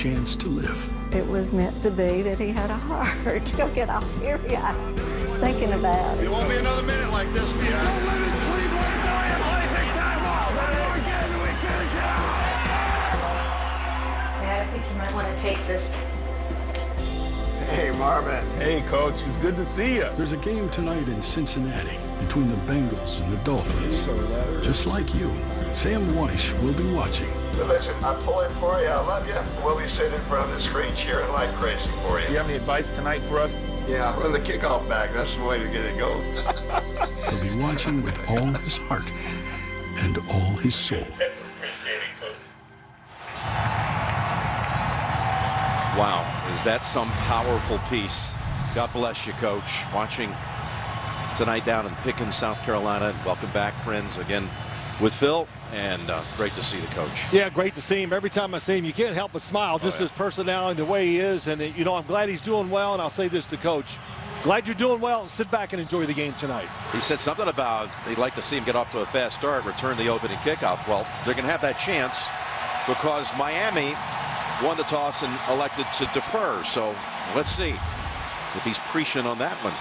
chance to live. It was meant to be that he had a heart. He'll get all teary-eyed thinking about it. It won't be another minute like this, man. Don't let it sleep like I think you might want to take this. Hey, Marvin. Hey, Coach. It's good to see you. There's a game tonight in Cincinnati between the Bengals and the Dolphins. Just like you, Sam Weish will be watching. Listen, I'm pulling for you. I love you. We'll be sitting in front of the screen cheering like crazy for you. Do you have any advice tonight for us? Yeah, run the kickoff back. That's the way to get it going. He'll be watching with all his heart and all his soul. Wow, is that some powerful piece? God bless you, Coach. Watching tonight down in Pickens, South Carolina. Welcome back, friends, again with Phil, and great to see the coach. Yeah, great to see him. Every time I see him, you can't help but smile. Just his personality, the way he is, and you know, I'm glad he's doing well. And I'll say this to Coach: glad you're doing well. Sit back and enjoy the game tonight. He said something about he'd like to see him get off to a fast start, return the opening kickoff. Well, they're going to have that chance because Miami won the toss and elected to defer. So let's see if he's prescient on that one.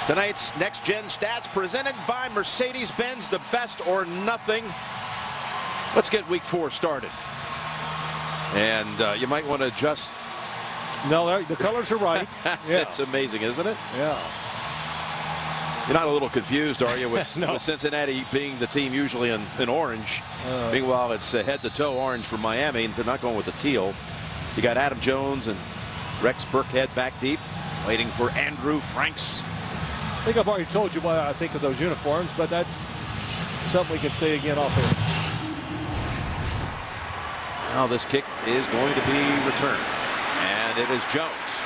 Tonight's Next Gen Stats presented by Mercedes-Benz, the best or nothing. Let's get week 4 started. And you might want to adjust. No, the colors are right. Yeah. It's amazing, isn't it? Yeah. You're not a little confused, are you, with, No. with Cincinnati being the team usually in orange? Meanwhile, it's head to toe orange for Miami, and they're not going with the teal. You got Adam Jones and Rex Burkhead back deep, waiting for Andrew Franks. I think I've already told you what I think of those uniforms, but that's something we can say again off air. Now this kick is going to be returned, and it is Jones.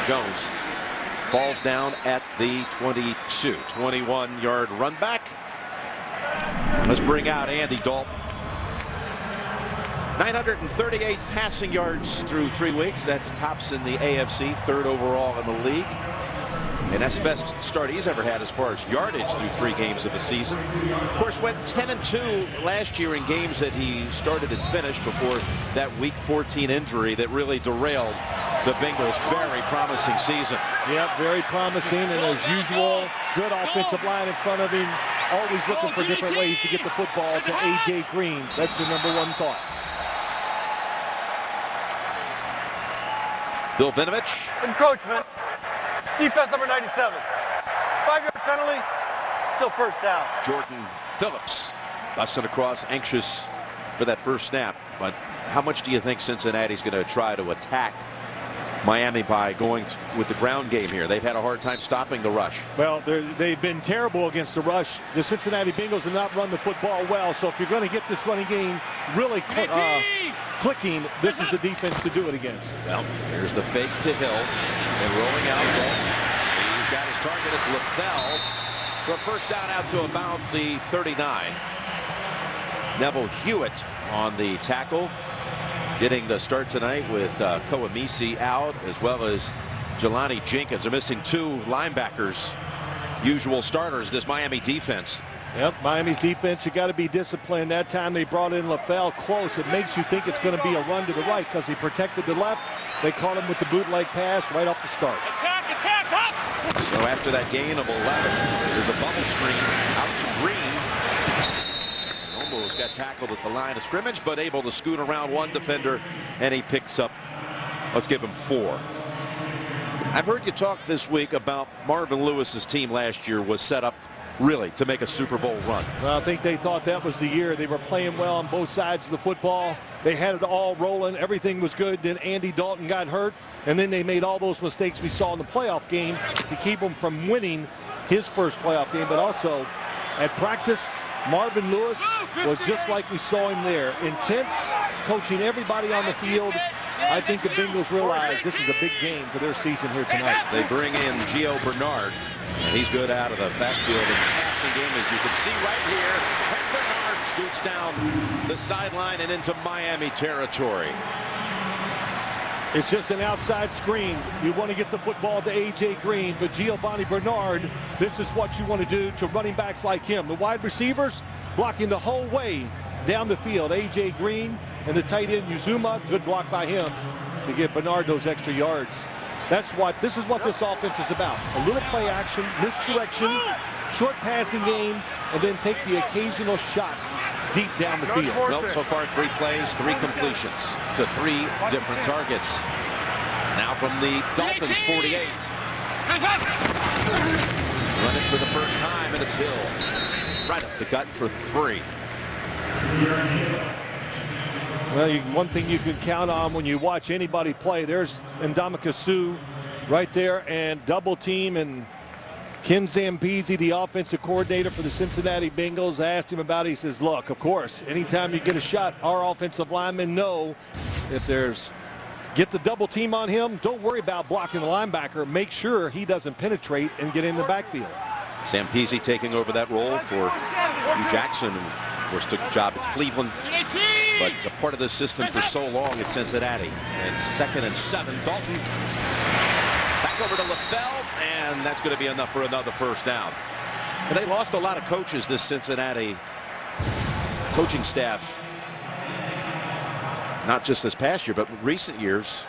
Jones falls down at the 22, 21-yard run back. Let's bring out Andy Dalton. 938 passing yards through 3 weeks. That's tops in the AFC, 3rd overall in the league. And that's the best start he's ever had as far as yardage through 3 games of the season. Of course, went 10-2 last year in games that he started and finished before that Week 14 injury that really derailed the Bengals' very promising season. Yeah, very promising, and as usual, good offensive line in front of him. Always looking for different ways to get the football to A.J. Green. That's the #1 thought. Bill Vinovich. Encroachment. Defense number 97. 5-yard penalty. Still first down. Jordan Phillips busting across, anxious for that first snap. But how much do you think Cincinnati's going to try to attack Miami by going with the ground game here? They've had a hard time stopping the rush. Well, they've been terrible against the rush. The Cincinnati Bengals have not run the football well, so if you're going to get this running game really clicking, this is the defense to do it against. Well, here's the fake to Hill. And rolling out Dalton. He's got his target. It's LaFell for a first down out to about the 39. Neville Hewitt on the tackle, getting the start tonight with Koamisi out, as well as Jelani Jenkins. They're missing 2 linebackers, usual starters, this Miami defense. Yep, Miami's defense, you got to be disciplined. That time they brought in LaFell close. It makes you think it's going to be a run to the right because he protected the left. They caught him with the bootleg pass right off the start. Attack, attack, up! So after that gain of 11, there's a bubble screen out to Green. Almost got tackled at the line of scrimmage, but able to scoot around one defender, and he picks up, let's give him 4. I've heard you talk this week about Marvin Lewis's team last year was set up really to make a Super Bowl run. Well, I think they thought that was the year. They were playing well on both sides of the football. They had it all rolling. Everything was good. Then Andy Dalton got hurt, and then they made all those mistakes we saw in the playoff game to keep him from winning his first playoff game. But also at practice, Marvin Lewis was just like we saw him there. Intense, coaching everybody on the field. I think the Bengals realize this is a big game for their season here tonight. They bring in Gio Bernard. He's good out of the backfield in the passing game, as you can see right here. And Bernard scoots down the sideline and into Miami territory. It's just an outside screen. You want to get the football to A.J. Green, but Giovanni Bernard, this is what you want to do to running backs like him. The wide receivers blocking the whole way down the field. A.J. Green And the tight end, Uzuma, good block by him to give Bernard those extra yards. This is what this offense is about. A little play action, misdirection, short passing game, and then take the occasional shot deep down the field. Well, so far 3 plays, 3 completions to 3 different targets. Now from the Dolphins 48. Run it for the first time, and it's Hill. Right up the gut for 3. Well, one thing you can count on when you watch anybody play, there's Ndamukong Suh right there, and double team, and Ken Zambezi, the offensive coordinator for the Cincinnati Bengals, asked him about it. He says, look, of course, anytime you get a shot, our offensive linemen know if there's get the double team on him, don't worry about blocking the linebacker. Make sure he doesn't penetrate and get in the backfield. Zambezi taking over that role for Hugh Jackson, who, of course, took the job at Cleveland, but a part of this system for so long at Cincinnati. And 2nd and 7, Dalton back over to LaFell, and that's going to be enough for another first down. And they lost a lot of coaches, this Cincinnati coaching staff. Not just this past year, but recent years.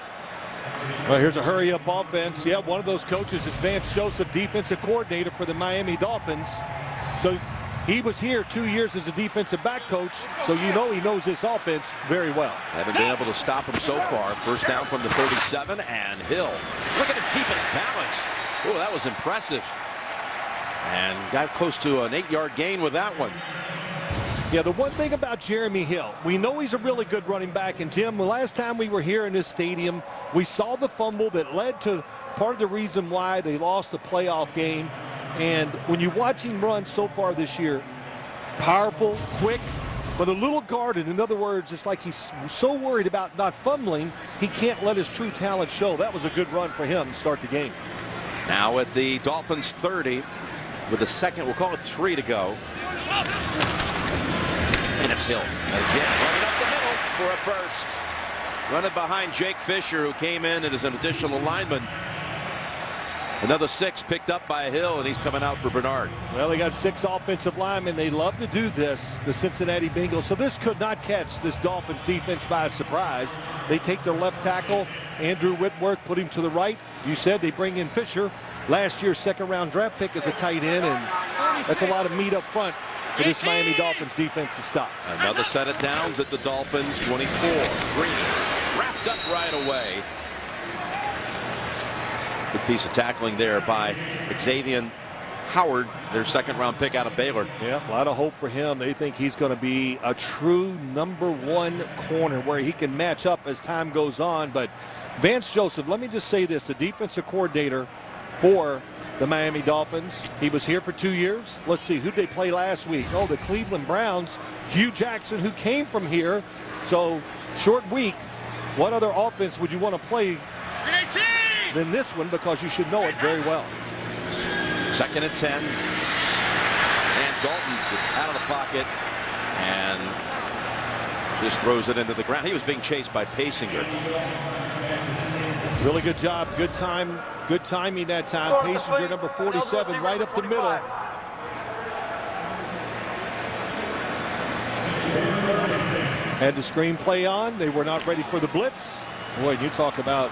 Well, here's a hurry-up offense. Yeah, one of those coaches is Vance Joseph, defensive coordinator for the Miami Dolphins. So he was here 2 years as a defensive back coach, so you know he knows this offense very well. Haven't been able to stop him so far. First down from the 37, and Hill. Look at him keep his balance. Oh, that was impressive. And got close to an 8-yard gain with that one. Yeah, the one thing about Jeremy Hill, we know he's a really good running back. And Jim, the last time we were here in this stadium, we saw the fumble that led to part of the reason why they lost the playoff game. And when you watch him run so far this year, powerful, quick, but a little guarded. In other words, it's like he's so worried about not fumbling, he can't let his true talent show. That was a good run for him to start the game. Now at the Dolphins 30, with the second, we'll call it 3 to go. And it's Hill. Again, running up the middle for a first. Running behind Jake Fisher, who came in as an additional lineman. Another 6 picked up by Hill, and he's coming out for Bernard. Well, they got 6 offensive linemen. They love to do this, the Cincinnati Bengals. So this could not catch this Dolphins defense by surprise. They take their left tackle, Andrew Whitworth, put him to the right. You said they bring in Fisher, last year's 2nd-round draft pick as a tight end, and that's a lot of meat up front for this Miami Dolphins defense to stop. Another set of downs at the Dolphins 24. Green wrapped up right away. Good piece of tackling there by Xavier Howard, their 2nd-round pick out of Baylor. Yeah, a lot of hope for him. They think he's going to be a true #1 corner where he can match up as time goes on. But Vance Joseph, let me just say this, the defensive coordinator for the Miami Dolphins. He was here for 2 years. Let's see, who'd they play last week? Oh, the Cleveland Browns. Hugh Jackson, who came from here. So, short week. What other offense would you want to play than this one? Because you should know it very well. 2nd and 10. And Dalton gets out of the pocket and just throws it into the ground. He was being chased by Pasinger. Really good job. Good time. Good timing that time. Pasinger, number 47, right up the middle. Had the screenplay on. They were not ready for the blitz. Boy, you talk about,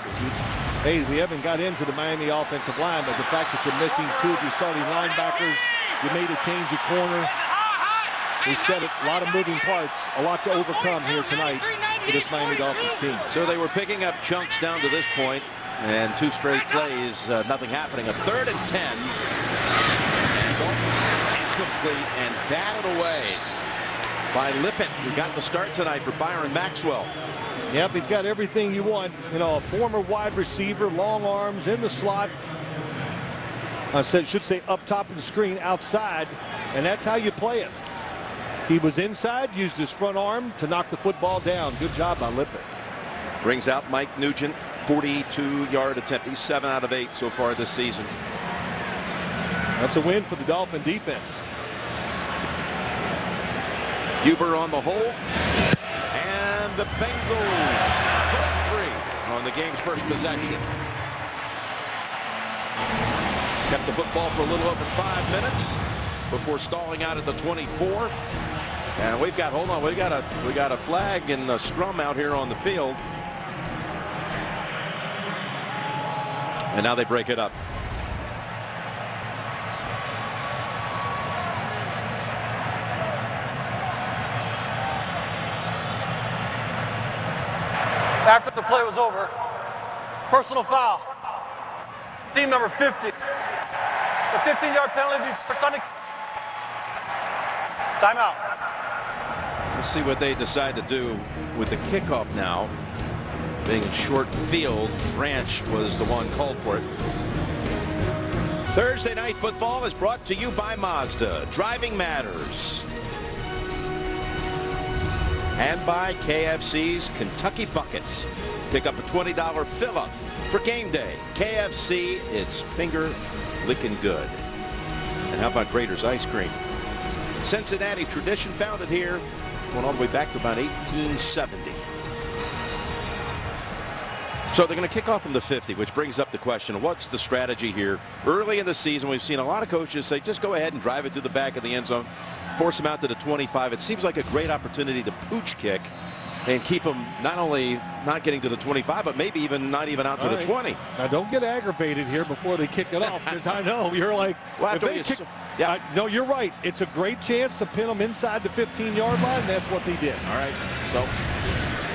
hey, we haven't got into the Miami offensive line, but the fact that you're missing 2 of your starting linebackers, you made a change at corner. We said it, a lot of moving parts, a lot to overcome here tonight for this Miami Dolphins team. So they were picking up chunks down to this point, and 2 straight plays, nothing happening. A 3rd and 10. And Dalton incomplete and batted away by Lippett, who got the start tonight for Byron Maxwell. Yep, he's got everything you want. You know, a former wide receiver, long arms in the slot. I should say up top of the screen, outside, and that's how you play it. He was inside, used his front arm to knock the football down. Good job by Lippett. Brings out Mike Nugent, 42-yard attempt. He's 7 out of 8 so far this season. That's a win for the Dolphin defense. Huber on the hold. And the Bengals put up 3 on the game's first possession. Kept the football for a little over 5 minutes before stalling out at the 24. And we've got, hold on, we got a flag and a scrum out here on the field. And now they break it up. After the play was over, personal foul. Team number 50. The 15-yard penalty for Sunday. Timeout. Let's see what they decide to do with the kickoff now. Being a short field, Branch was the one called for it. Thursday Night Football is brought to you by Mazda. Driving matters. And by KFC's Kentucky Buckets. Pick up a $20 fill-up for game day. KFC, it's finger licking good. And how about Grater's Ice Cream? Cincinnati tradition founded here, going all the way back to about 1870. So they're going to kick off from the 50, which brings up the question of what's the strategy here. Early in the season, we've seen a lot of coaches say, just go ahead and drive it through the back of the end zone, force them out to the 25. It seems like a great opportunity to pooch kick and keep them not only not getting to the 25, but maybe even not even out to the 20. Now, don't get aggravated here before they kick it off, because I know you're like, well, if they kick, no, you're right. It's a great chance to pin them inside the 15-yard line, and that's what they did. All right, so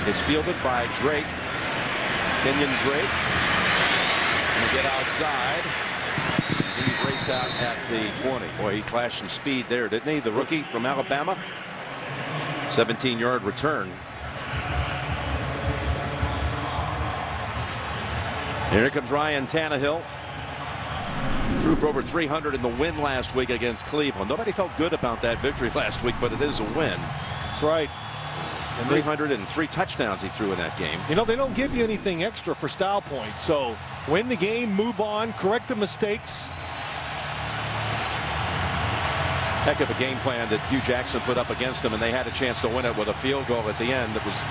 it's fielded by Drake. Kenyon Drake going to get outside. And he's raced out at the 20. Boy, he flashed some speed there, didn't he? The rookie from Alabama. 17-yard return. Here comes Ryan Tannehill. Threw for over 300 in the win last week against Cleveland. Nobody felt good about that victory last week, but it is a win. That's right. And 303 touchdowns he threw in that game. You know, they don't give you anything extra for style points. So win the game, move on, correct the mistakes. Heck of a game plan that Hugh Jackson put up against them, and they had a chance to win it with a field goal at the end that was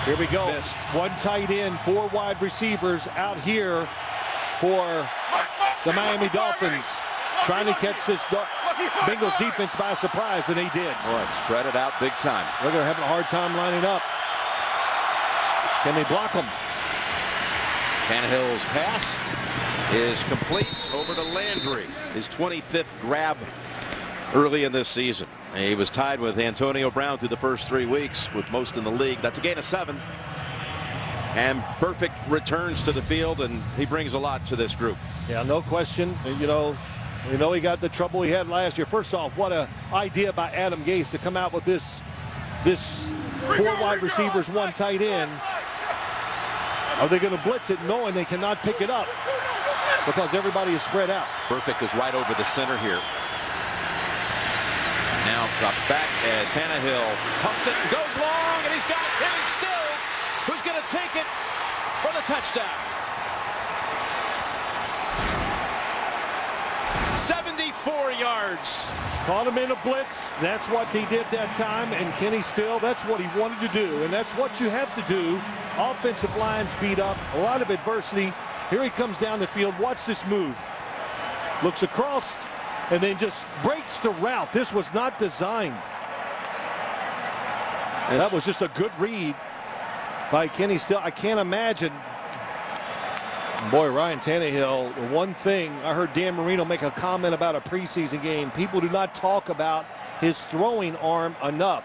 here we go. missed. One tight end, 4 wide receivers out here for the Miami Dolphins, trying to catch this Bengals defense by surprise, and they did. Boy, spread it out big time. They're going to have a hard time lining up. Can they block them? Tannehill's pass is complete over to Landry. His 25th grab early in this season. He was tied with Antonio Brown through the first 3 weeks with most in the league. That's a gain of 7. And perfect returns to the field, and he brings a lot to this group. Yeah, no question. You know he got the trouble he had last year. First off, what an idea by Adam Gase to come out with this 4 wide receivers, 1 tight end. Are they going to blitz it knowing they cannot pick it up because everybody is spread out? Perfect is right over the center here. Now drops back as Tannehill pumps it and goes long, and he's got Kenny Stills, who's going to take it for the touchdown. 74 yards. Caught him in a blitz. That's what he did that time. And Kenny Still, that's what he wanted to do. And that's what you have to do. Offensive lines beat up. A lot of adversity. Here he comes down the field. Watch this move. Looks across and then just breaks the route. This was not designed. And that was just a good read by Kenny Still. I can't imagine. Boy, Ryan Tannehill, the one thing I heard Dan Marino make a comment about a preseason game. People do not talk about his throwing arm enough.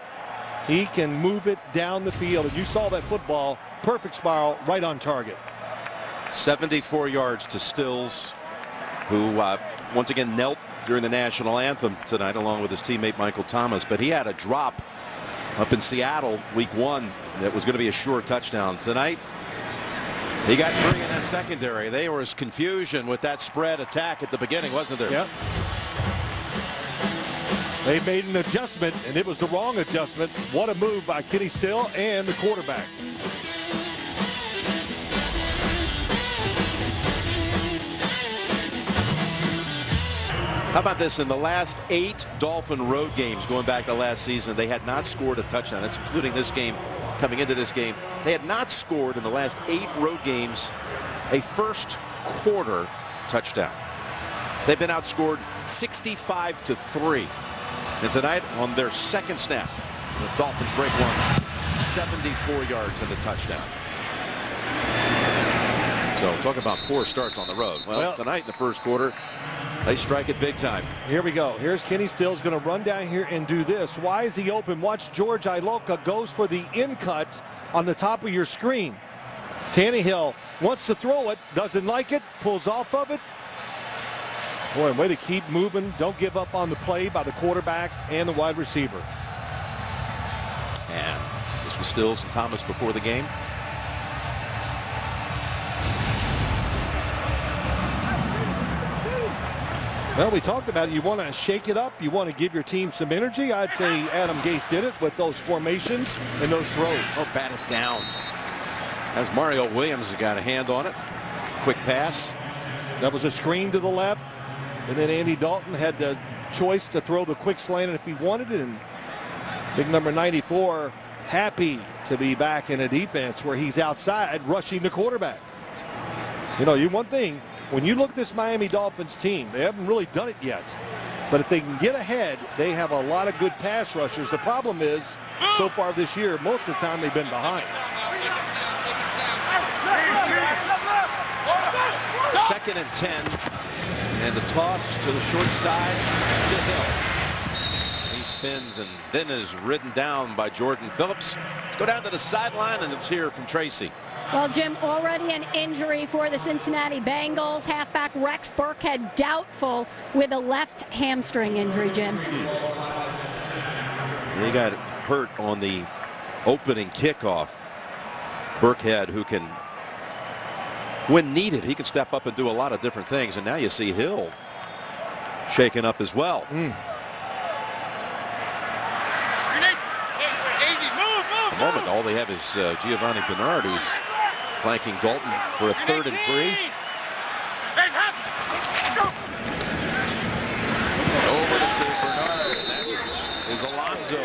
He can move it down the field. And you saw that football, perfect spiral, right on target. 74 yards to Stills, who once again knelt during the national anthem tonight along with his teammate Michael Thomas. But he had a drop up in Seattle week 1 that was going to be a sure touchdown. Tonight, he got 3 in that secondary. There was confusion with that spread attack at the beginning, wasn't there? Yep. They made an adjustment, and it was the wrong adjustment. What a move by Kenny Still and the quarterback. How about this? In the last 8 Dolphin road games going back to last season, they had not scored a touchdown. That's including this game. Coming into this game, they had not scored in the last 8 road games a first quarter touchdown. They've been outscored 65-3. And tonight, on their second snap, The Dolphins break one. 74 yards and a touchdown. So talk about 4 starts on the road. Well, tonight in the first quarter, they strike it big time. Here we go. Here's Kenny Stills going to run down here and do this. Why is he open? Watch George Iloka goes for the in cut on the top of your screen. Tannehill wants to throw it, doesn't like it, pulls off of it. Boy, way to keep moving. Don't give up on the play by the quarterback and the wide receiver. And this was Stills and Thomas before the game. Well, we talked about it. You want to shake it up. You want to give your team some energy. I'd say Adam Gase did it with those formations and those throws. Oh, bat it down. As Mario Williams got a hand on it. Quick pass. That was a screen to the left. And then Andy Dalton had the choice to throw the quick slant if he wanted it. And big number 94 happy to be back in a defense where he's outside rushing the quarterback. You know, one thing, when you look at this Miami Dolphins team, they haven't really done it yet. But if they can get ahead, they have a lot of good pass rushers. The problem is, so far this year, most of the time they've been behind. Second and 10. And the toss to the short side to Hill. He spins and then is ridden down by Jordan Phillips. Let's go down to the sideline, and it's here from Tracy. Well, Jim, already an injury for the Cincinnati Bengals. Halfback Rex Burkhead doubtful with a left hamstring injury, Jim. He got hurt on the opening kickoff. Burkhead, who can, when needed, he can step up and do a lot of different things. And now you see Hill shaken up as well. At the moment, all they have is Giovanni Bernard, who's flanking Dalton for a 3rd and 3. Over to Bernard, and that is Alonso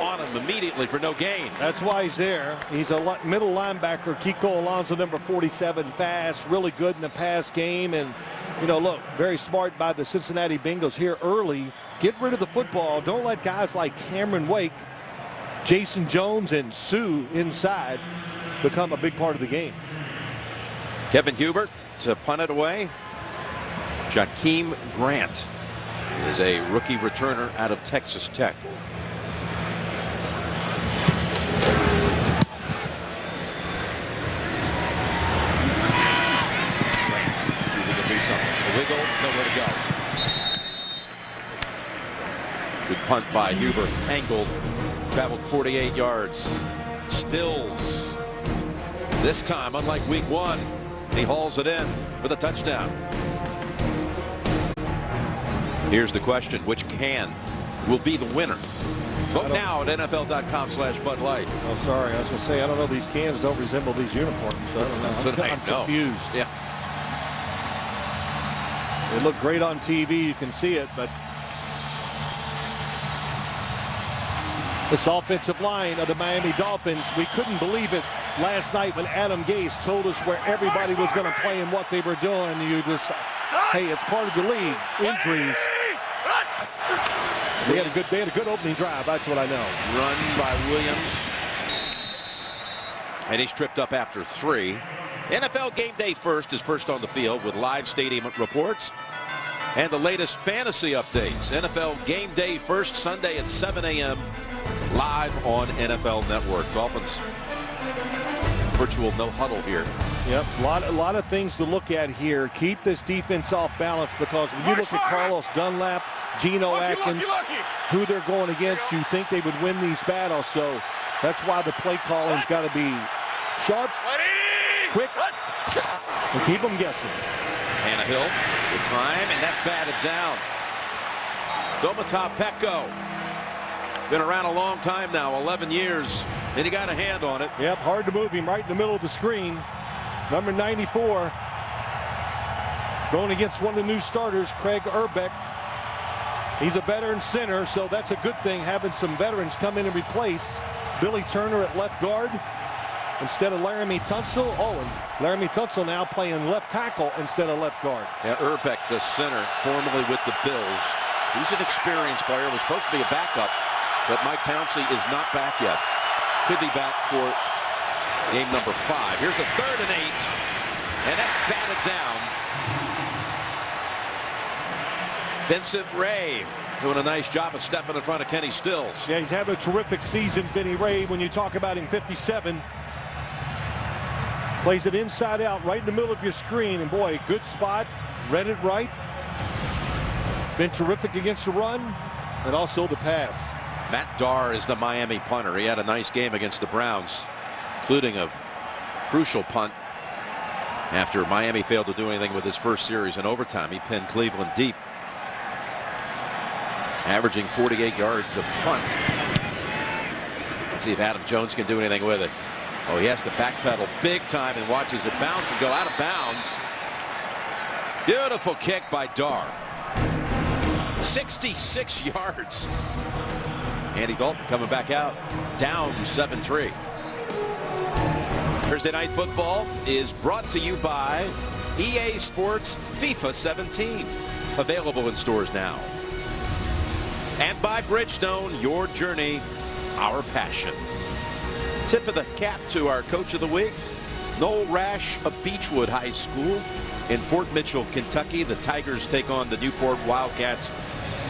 on him immediately for no gain. That's why he's there. He's a middle linebacker. Kiko Alonso, number 47, fast, really good in the pass game. And, you know, look, very smart by the Cincinnati Bengals here early. Get rid of the football. Don't let guys like Cameron Wake, Jason Jones, and Sue inside become a big part of the game. Kevin Hubert to punt it away. Jakeem Grant is a rookie returner out of Texas Tech. See if he can do something. A wiggle, nowhere to go. Good punt by Hubert, angled, traveled 48 yards. Stills. This time, unlike week 1, he hauls it in for the touchdown. Here's the question: which can will be the winner? Vote now at NFL.com/Bud Light. Oh, sorry. I was going to say, I don't know. These cans don't resemble these uniforms. So I don't know. I'm confused. Yeah. They look great on TV. You can see it, but this offensive line of the Miami Dolphins, we couldn't believe it last night when Adam Gase told us where everybody was going to play and what they were doing. You just, hey, it's part of the league. Injuries. They had a good opening drive. That's what I know. Run by Williams. And he's tripped up after 3. NFL Game Day First is first on the field with live stadium reports and the latest fantasy updates. NFL Game Day First, Sunday at 7 a.m. live on NFL Network. Dolphins virtual no huddle here. Yep, a lot of things to look at here. Keep this defense off balance, because when you look at Carlos Dunlap, Geno Atkins, who they're going against, you think they would win these battles. So that's why the play calling's got to be sharp, quick, and keep them guessing. Tannehill with time, and that's batted down. Domata Peko. Been around a long time now, 11 years, and he got a hand on it. Yep, hard to move him right in the middle of the screen. Number 94 going against one of the new starters, Craig Urbeck. He's a veteran center, so that's a good thing, having some veterans come in and replace Billy Turner at left guard instead of Laramie Tunsil. Oh, and Laramie Tunsil now playing left tackle instead of left guard. Yeah, Urbeck, the center, formerly with the Bills. He's an experienced player, was supposed to be a backup but Mike Pouncey is not back yet. Could be back for game number 5. Here's a 3rd and 8, and that's batted down. Vincent Ray doing a nice job of stepping in front of Kenny Stills. Yeah, he's having a terrific season, Vinny Ray. When you talk about him, 57. Plays it inside out, right in the middle of your screen. And boy, good spot. Read it right. It's been terrific against the run and also the pass. Matt Darr is the Miami punter. He had a nice game against the Browns, including a crucial punt after Miami failed to do anything with his first series in overtime. He pinned Cleveland deep, averaging 48 yards of punt. Let's see if Adam Jones can do anything with it. Oh, he has to backpedal big time and watches it bounce and go out of bounds. Beautiful kick by Darr. 66 yards. Andy Dalton coming back out, down 7-3. Thursday Night Football is brought to you by EA Sports FIFA 17. Available in stores now. And by Bridgestone, your journey, our passion. Tip of the cap to our coach of the week, Noel Rash of Beechwood High School in Fort Mitchell, Kentucky. The Tigers take on the Newport Wildcats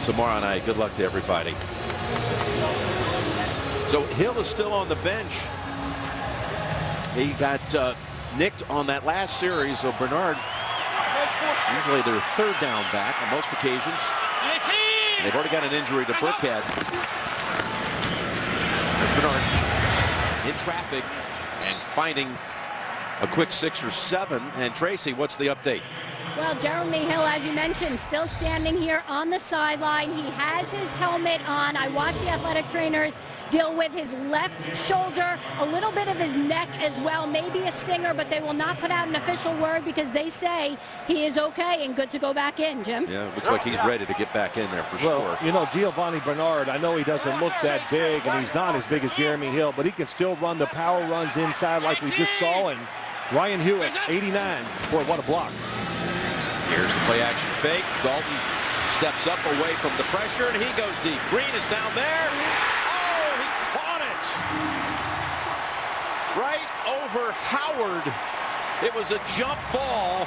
tomorrow night. Good luck to everybody. So Hill is still on the bench. He got nicked on that last series. So Bernard, usually their 3rd down back on most occasions. They've already got an injury to Burkhead. There's Bernard in traffic and finding a quick 6 or 7. And Tracy, what's the update? Well, Jeremy Hill, as you mentioned, still standing here on the sideline. He has his helmet on. I watched the athletic trainers deal with his left shoulder, a little bit of his neck as well, maybe a stinger, but they will not put out an official word because they say he is okay and good to go back in, Jim. Yeah, looks like he's ready to get back in there for sure. You know, Giovanni Bernard, I know he doesn't look that big, and he's not as big as Jeremy Hill, but he can still run the power runs inside like we just saw. And Ryan Hewitt, 89. Boy, what a block. Here's the play action fake. Dalton steps up away from the pressure, and he goes deep. Green is down there. Oh, he caught it. Right over Howard. It was a jump ball.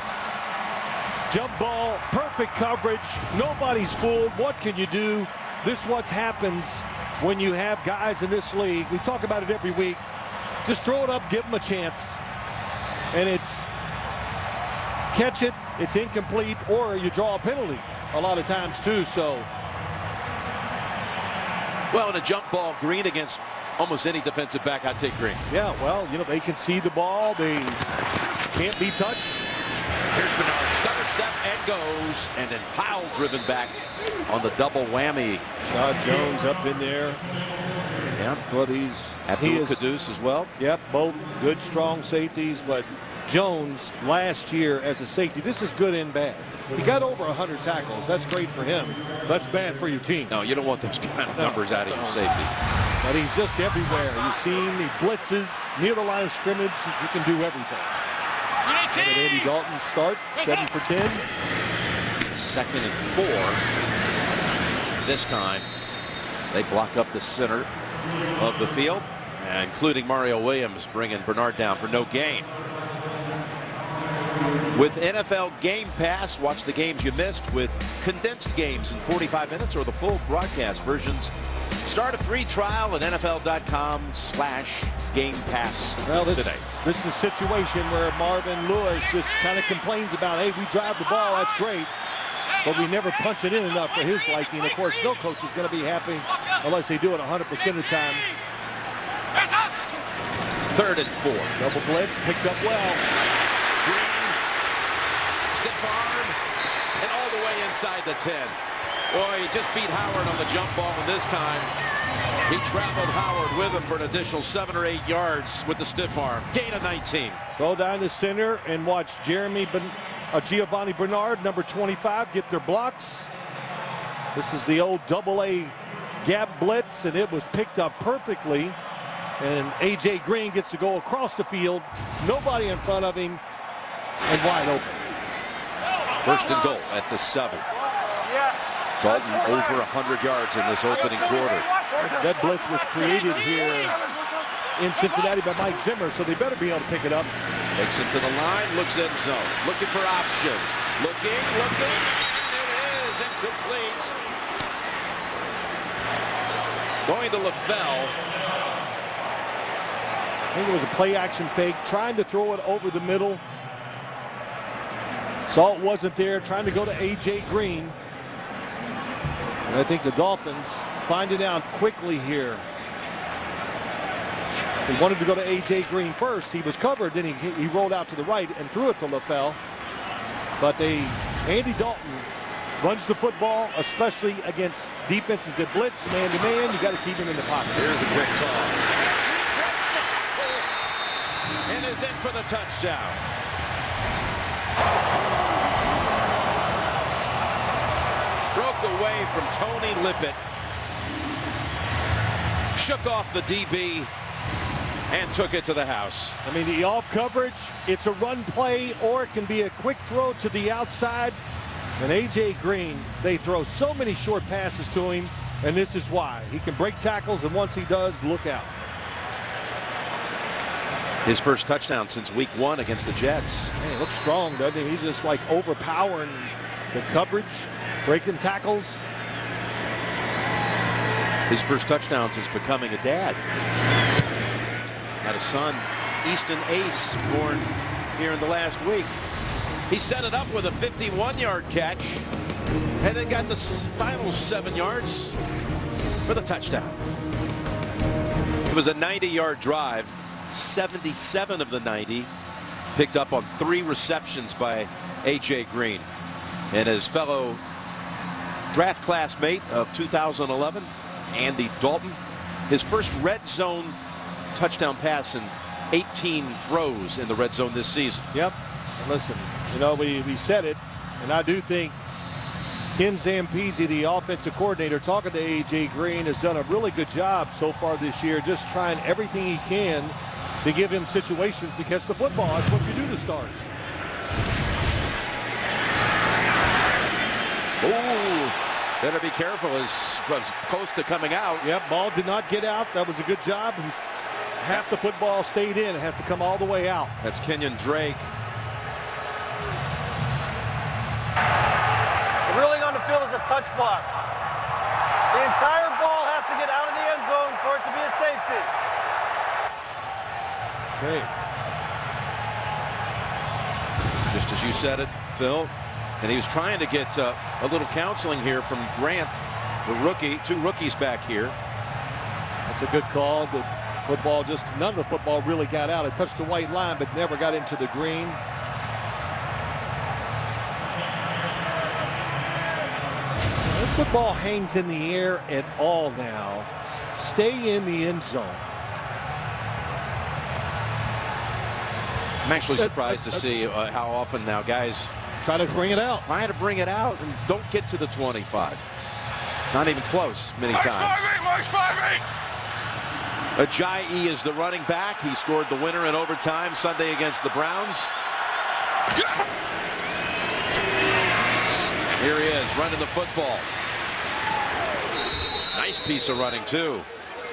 Jump ball, perfect coverage. Nobody's fooled. What can you do? This is what happens when you have guys in this league. We talk about it every week. Just throw it up, give them a chance. And it's catch it, it's incomplete, or you draw a penalty a lot of times too. So, well, in a jump ball, Green against almost any defensive back, I'd take Green. Yeah, well, you know, they can see the ball, they can't be touched. Here's Bernard, stutter step and goes, and then Powell driven back on the double whammy. Shaw Jones up in there. Yeah, well, he's Abdul-Quddus as well. Yep, both good, strong safeties, but Jones last year as a safety, this is good and bad. He got over 100 tackles. That's great for him. That's bad for your team. No, you don't want those kind of numbers out of your safety. But he's just everywhere. You see him, he blitzes near the line of scrimmage. He can do everything. And Andy Dalton start, 7 for 10. 2nd and 4. This time, they block up the center of the field, including Mario Williams bringing Bernard down for no gain. With NFL Game Pass, watch the games you missed with condensed games in 45 minutes or the full broadcast versions. Start a free trial at NFL.com/Game Pass today. This is a situation where Marvin Lewis just kind of complains about, hey, we drive the ball, that's great, but we never punch it in enough for his liking. Of course, no coach is going to be happy unless they do it 100% of the time. 3rd and 4. Double blitz, picked up well. Stiff arm, and all the way inside the 10. Boy, he just beat Howard on the jump ball, and this time he traveled Howard with him for an additional 7 or 8 yards with the stiff arm. Gain of 19. Go down the center and watch Giovanni Bernard, number 25, get their blocks. This is the old double-A gap blitz, and it was picked up perfectly. And A.J. Green gets to go across the field, nobody in front of him, and wide open. 1st and goal at the 7. Dalton over 100 yards in this opening quarter. That blitz was created here in Cincinnati by Mike Zimmer, so they better be able to pick it up. Takes it to the line, looks end zone, looking for options. Looking, and it is incomplete. Going to LaFell. I think it was a play-action fake, trying to throw it over the middle. Saw it wasn't there, trying to go to A.J. Green. And I think the Dolphins find it out quickly here. He wanted to go to A.J. Green first. He was covered, then he rolled out to the right and threw it to LaFell. But Andy Dalton runs the football, especially against defenses that blitz man-to-man. You got to keep him in the pocket. Here's a quick toss. And is in for the touchdown. Broke away from Tony Lippett. Shook off the DB and took it to the house. I mean, the off coverage, it's a run play, or it can be a quick throw to the outside. And A.J. Green, they throw so many short passes to him, and this is why. He can break tackles, and once he does, look out. His first touchdown since week 1 against the Jets. Man, he looks strong, doesn't he? He's just like overpowering the coverage, breaking tackles. His first touchdown since becoming a dad. Had a son, Easton Ace, born here in the last week. He set it up with a 51-yard catch and then got the final 7 yards for the touchdown. It was a 90-yard drive, 77 of the 90 picked up on 3 receptions by A.J. Green. And his fellow draft classmate of 2011, Andy Dalton, his first red zone touchdown pass in 18 throws in the red zone this season. Yep. Listen, you know, we said it, and I do think Ken Zampese, the offensive coordinator, talking to A.J. Green, has done a really good job so far this year, just trying everything he can to give him situations to catch the football. That's what you do to stars. Ooh, better be careful as close to coming out. Yep, ball did not get out. That was a good job. Half the football stayed in. It has to come all the way out. That's Kenyon Drake. Ruling on the field is a touch block. The entire ball has to get out of the end zone for it to be a safety. Okay. Just as you said it, Phil. And he was trying to get a little counseling here from Grant, the rookie. 2 rookies back here. That's a good call. The football none of the football really got out. It touched the white line, but never got into the green. This football hangs in the air at all now. Stay in the end zone. I'm actually surprised to see how often now guys try to bring it out. Trying to bring it out and don't get to the 25. Not even close many times. Ajayi is the running back. He scored the winner in overtime Sunday against the Browns. Here he is running the football. Nice piece of running too.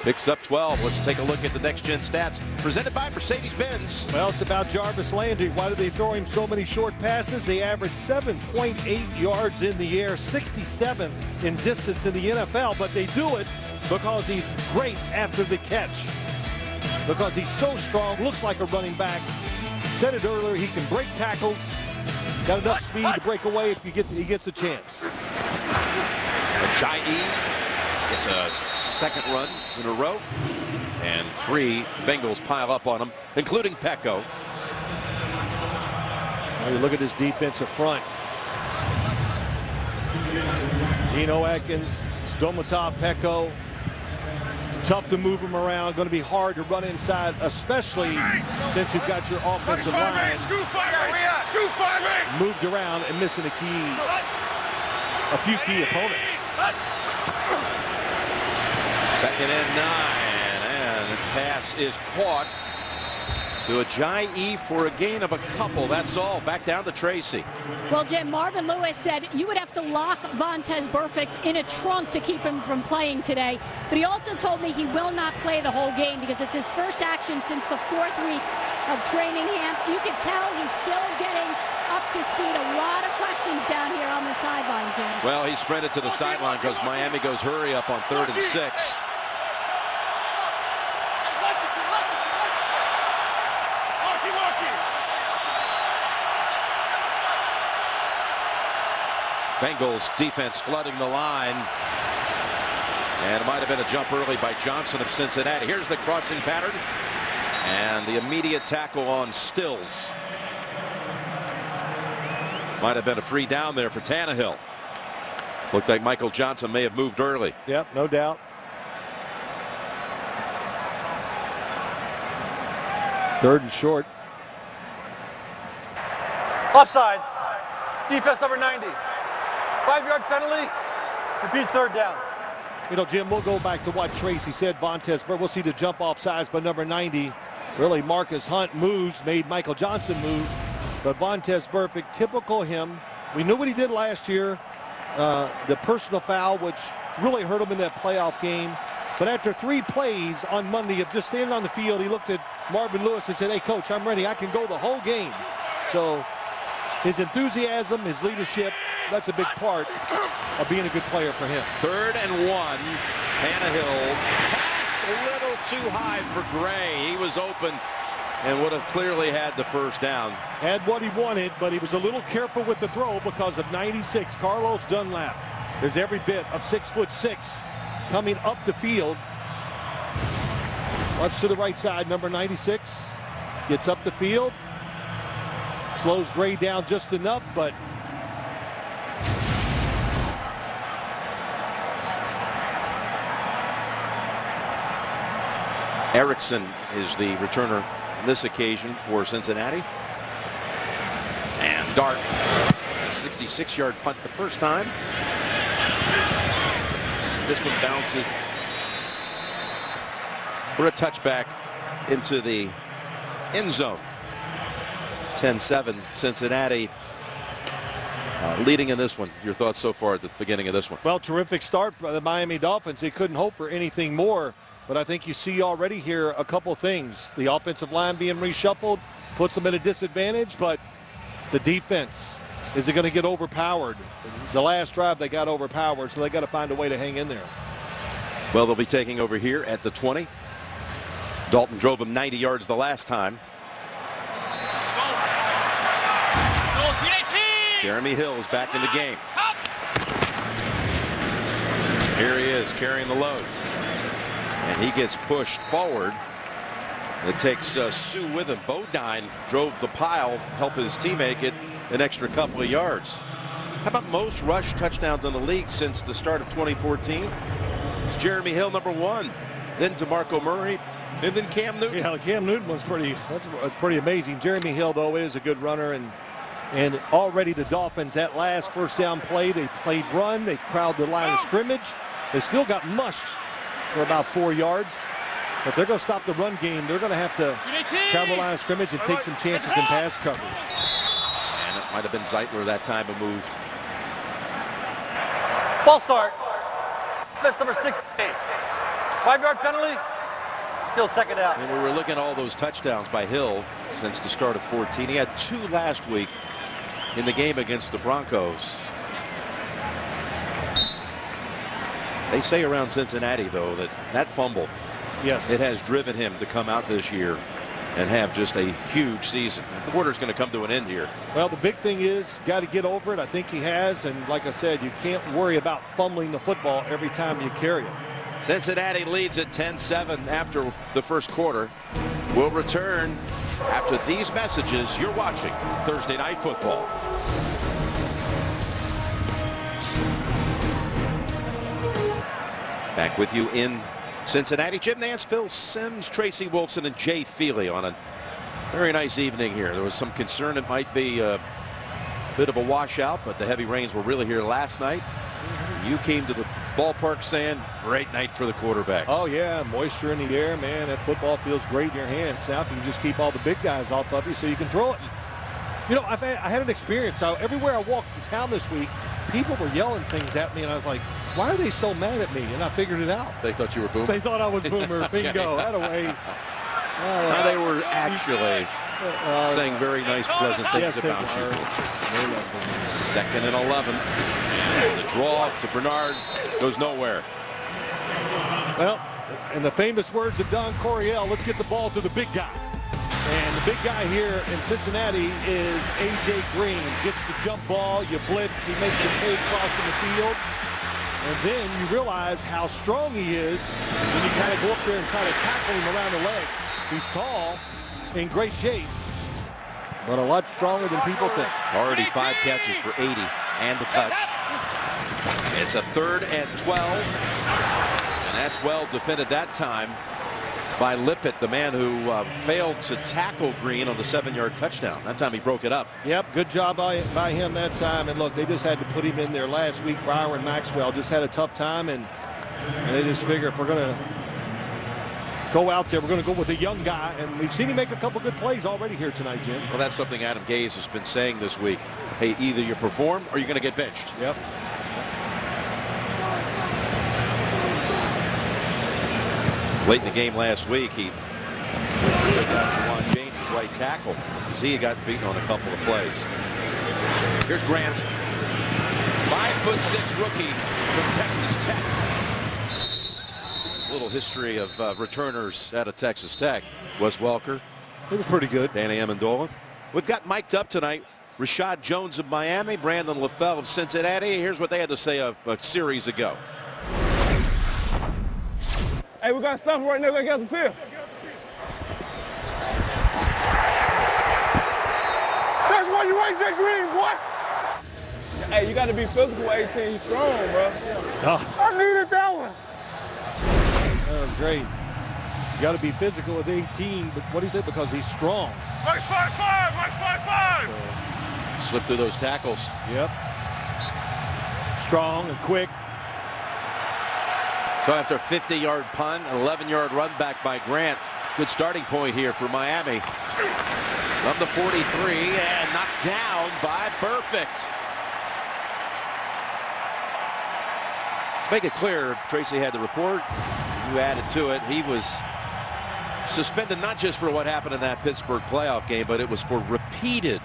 Picks up 12. Let's take a look at the next-gen stats presented by Mercedes-Benz. Well, it's about Jarvis Landry. Why do they throw him so many short passes? They average 7.8 yards in the air, 67 in distance in the NFL, but they do it because he's great after the catch. Because he's so strong, looks like a running back. Said it earlier, he can break tackles. Got enough speed to break away if he gets a chance. Ajayi gets a second run in a row, and 3 Bengals pile up on him, including Pecco. Now you look at his defensive front. Geno Atkins, Domata Pecco. Tough to move him around. Going to be hard to run inside, especially since you've got your offensive line moved around and missing a few key opponents. 2nd and 9, and the pass is caught to Ajayi for a gain of a couple. That's all. Back down to Tracy. Well, Jim, Marvin Lewis said you would have to lock Vontaze Burfict in a trunk to keep him from playing today. But he also told me he will not play the whole game because it's his first action since the 4th week of training camp. You can tell he's still getting up to speed. A lot of questions down here on the sideline, Jim. Well, he sprinted to the sideline because Miami goes hurry up on 3rd and 6. Bengals defense flooding the line. And it might have been a jump early by Johnson of Cincinnati. Here's the crossing pattern. And the immediate tackle on Stills. Might have been a free down there for Tannehill. Looked like Michael Johnson may have moved early. Yep, no doubt. 3rd and short. Offside. Defense number 90. 5-yard penalty. Repeat 3rd down. You know, Jim, we'll go back to what Tracy said. Vontaze, but we'll see the jump off sides by number 90. Really, Marcus Hunt moves, made Michael Johnson move. But Vontaze Burfict, typical him. We knew what he did last year. The personal foul, which really hurt him in that playoff game. But after 3 plays on Monday of just standing on the field, he looked at Marvin Lewis and said, "Hey, Coach, I'm ready. I can go the whole game." So his enthusiasm, his leadership, that's a big part of being a good player for him. 3rd and 1. Tannehill pass a little too high for Gray. He was open and would have clearly had the first down. Had what he wanted, but he was a little careful with the throw because of 96, Carlos Dunlap. There's every bit of 6'6" coming up the field. Watch to the right side, number 96 gets up the field. Slows Gray down just enough, but Erickson is the returner on this occasion for Cincinnati. And Dart, a 66-yard punt the first time. This one bounces for a touchback into the end zone. 10-7 Cincinnati leading in this one. Your thoughts so far at the beginning of this one? Well, terrific start by the Miami Dolphins. They couldn't hope for anything more. But I think you see already here a couple things. The offensive line being reshuffled puts them at a disadvantage, but the defense, is it going to get overpowered? The last drive they got overpowered, so they got to find a way to hang in there. Well, they'll be taking over here at the 20. Dalton drove him 90 yards the last time. Jeremy Hill is back in the game. Here he is carrying the load. And he gets pushed forward. It takes Sue with him. Bodine drove the pile to help his teammate get an extra couple of yards. How about most rush touchdowns in the league since the start of 2014? It's Jeremy Hill, number 1. Then DeMarco Murray, and then Cam Newton. Yeah, Cam Newton was that's pretty amazing. Jeremy Hill, though, is a good runner. And already the Dolphins, that last first down play, they played run. They crowded the line of scrimmage. They still got mushed for about 4 yards. But they're going to stop the run game. They're going to have to crowd the line of scrimmage and take some chances in pass coverage. And it might have been Zeitler that time who moved. Ball start. Miss number 68. 5-yard penalty. Still 2nd down. And we were looking at all those touchdowns by Hill since the start of 14. He had 2 last week in the game against the Broncos. They say around Cincinnati, though, that fumble, yes, it has driven him to come out this year and have just a huge season. The quarter's going to come to an end here. Well, the big thing is got to get over it. I think he has. And like I said, you can't worry about fumbling the football every time you carry it. Cincinnati leads at 10-7 after the first quarter. We'll return after these messages. You're watching Thursday Night Football. Back with you in Cincinnati. Jim Nance, Phil Simms, Tracy Wolfson, and Jay Feely on a very nice evening here. There was some concern it might be a bit of a washout, but the heavy rains were really here last night. You came to the ballpark saying, great night for the quarterbacks. Oh, yeah, moisture in the air, man. That football feels great in your hands. Now if you can just keep all the big guys off of you so you can throw it. You know, I had an experience. Everywhere I walked in town this week, people were yelling things at me, and I was like, why are they so mad at me? And I figured it out. They thought you were Boomer? They thought I was Boomer. Bingo. That away. Now they were actually saying very nice, pleasant things yes, about you. 2nd and 11. And the draw to Bernard goes nowhere. Well, in the famous words of Don Coryell, let's get the ball to the big guy. And the big guy here in Cincinnati is A.J. Green. Gets the jump ball, you blitz, he makes a pay crossing the field. And then you realize how strong he is when you kind of go up there and try to tackle him around the legs. He's tall, in great shape, but a lot stronger than people think. Already 5 catches for 80 and the touch. It's a 3rd and 12. And that's well defended that time by Lippett, the man who failed to tackle Green on the 7-yard touchdown. That time he broke it up. Yep, good job by him that time. And look, they just had to put him in there last week. Byron Maxwell just had a tough time, and they just figure if we're going to go out there, we're going to go with a young guy. And we've seen him make a couple good plays already here tonight, Jim. Well, that's something Adam Gase has been saying this week. Hey, either you perform or you're going to get benched. Yep. Late in the game last week, he took out Juwan James, right tackle, because he got beaten on a couple of plays. Here's Grant, 5'6" rookie from Texas Tech. A little history of returners out of Texas Tech. Wes Welker. It was pretty good. Danny Amendola. We've got mic'd up tonight. Rashad Jones of Miami, Brandon LaFell of Cincinnati. Here's what they had to say a series ago. Hey, we got stuff right there against the field. That's why you ain't Jay Green, boy. Hey, you got to be physical 18 strong, bro. Oh. I needed that one. That was great. You got to be physical at 18, but what do you say? Because he's strong. Mike 5'5", Mike 5'5". Slip through those tackles. Yep. Strong and quick. So after a 50-yard punt, an 11-yard run back by Grant. Good starting point here for Miami. From the 43 and knocked down by Burfict. Make it clear, Tracy had the report. You added to it. He was suspended not just for what happened in that Pittsburgh playoff game, but it was for repeated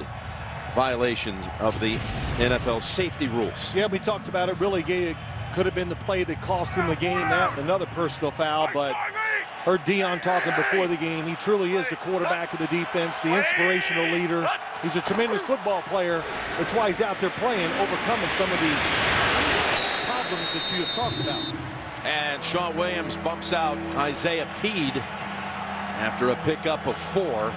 violations of the NFL safety rules. Yeah, we talked about it. Really could have been the play that cost him the game. That and another personal foul, but heard Dion talking before the game. He truly is the quarterback of the defense, the inspirational leader. He's a tremendous football player. That's why he's out there playing, overcoming some of the problems that you have talked about. And Shawn Williams bumps out Isaiah Peed after a pickup of 4.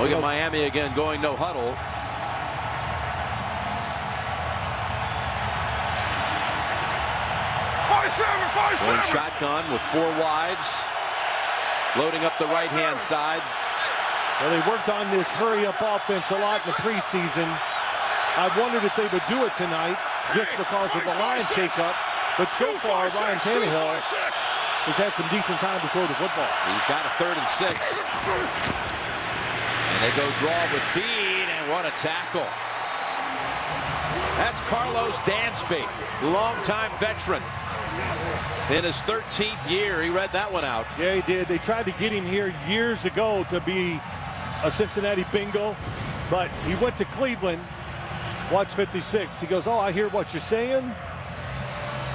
Look at Miami again going no huddle. Going shotgun with 4 wides. Loading up the right-hand side. Well, they worked on this hurry-up offense a lot in the preseason. I wondered if they would do it tonight just because of the line shakeup. But so far, Ryan Tannehill has had some decent time to throw the football. He's got a 3rd and 6. And they go draw with Peed, and what a tackle. That's Carlos Dansby, longtime veteran. In his 13th year, he read that one out. Yeah, he did. They tried to get him here years ago to be a Cincinnati Bengal, but he went to Cleveland. Watch 56. He goes, oh, I hear what you're saying.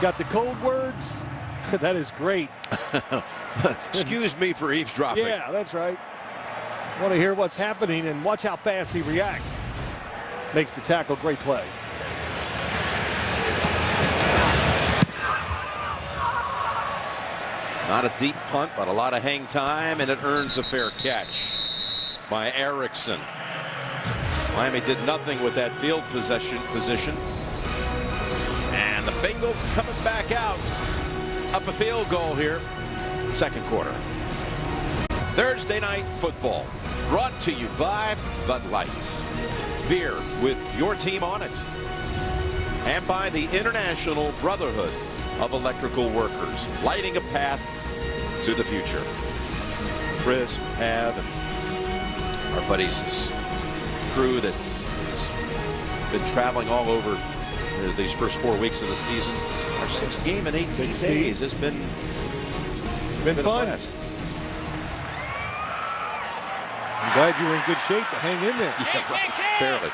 Got the code words. That is great. Excuse me for eavesdropping. Yeah, that's right. Want to hear what's happening, and watch how fast he reacts. Makes the tackle. Great play. Not a deep punt, but a lot of hang time, and it earns a fair catch by Erickson. Miami did nothing with that field position. And the Bengals coming back out. Up a field goal here. 2nd quarter. Thursday night football. Brought to you by Bud Light. Beer with your team on it. And by the International Brotherhood of Electrical Workers, lighting a path to the future. Chris, Pav, and our buddies crew that's been traveling all over these first 4 weeks of the season. Our 6th game in 18 days. It's been fun. I'm glad you were in good shape to hang in there. Yeah, right. Barely.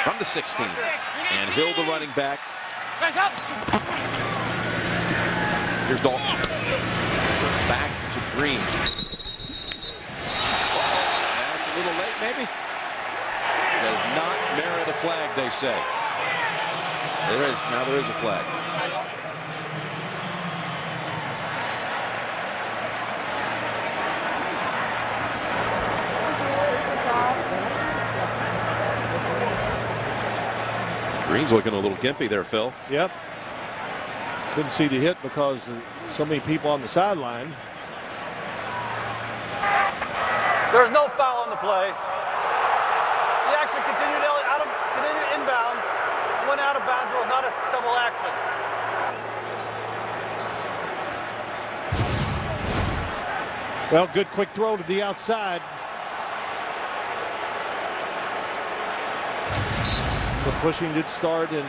From the 16. And Hill, the running back. Here's Dalton. Back to Green. That's a little late, maybe. Does not merit a flag, they say. Now there is a flag. Green's looking a little gimpy there, Phil. Yep. Couldn't see the hit because so many people on the sideline. There's no foul on the play. He actually continued inbound, went out of bounds. It was not a double action. Well, good quick throw to the outside. The pushing did start, and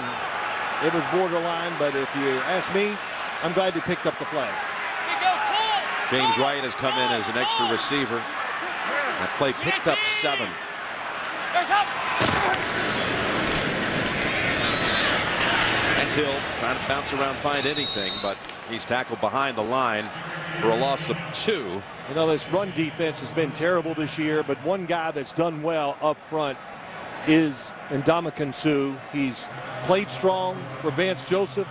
it was borderline, but if you ask me, I'm glad they picked up the flag. James Wright has come in as an extra receiver. That play picked up 7. That's Hill trying to bounce around, find anything, but he's tackled behind the line for a loss of 2. You know, this run defense has been terrible this year, but one guy that's done well up front is Ndamukong Suh. He's played strong for Vance Joseph.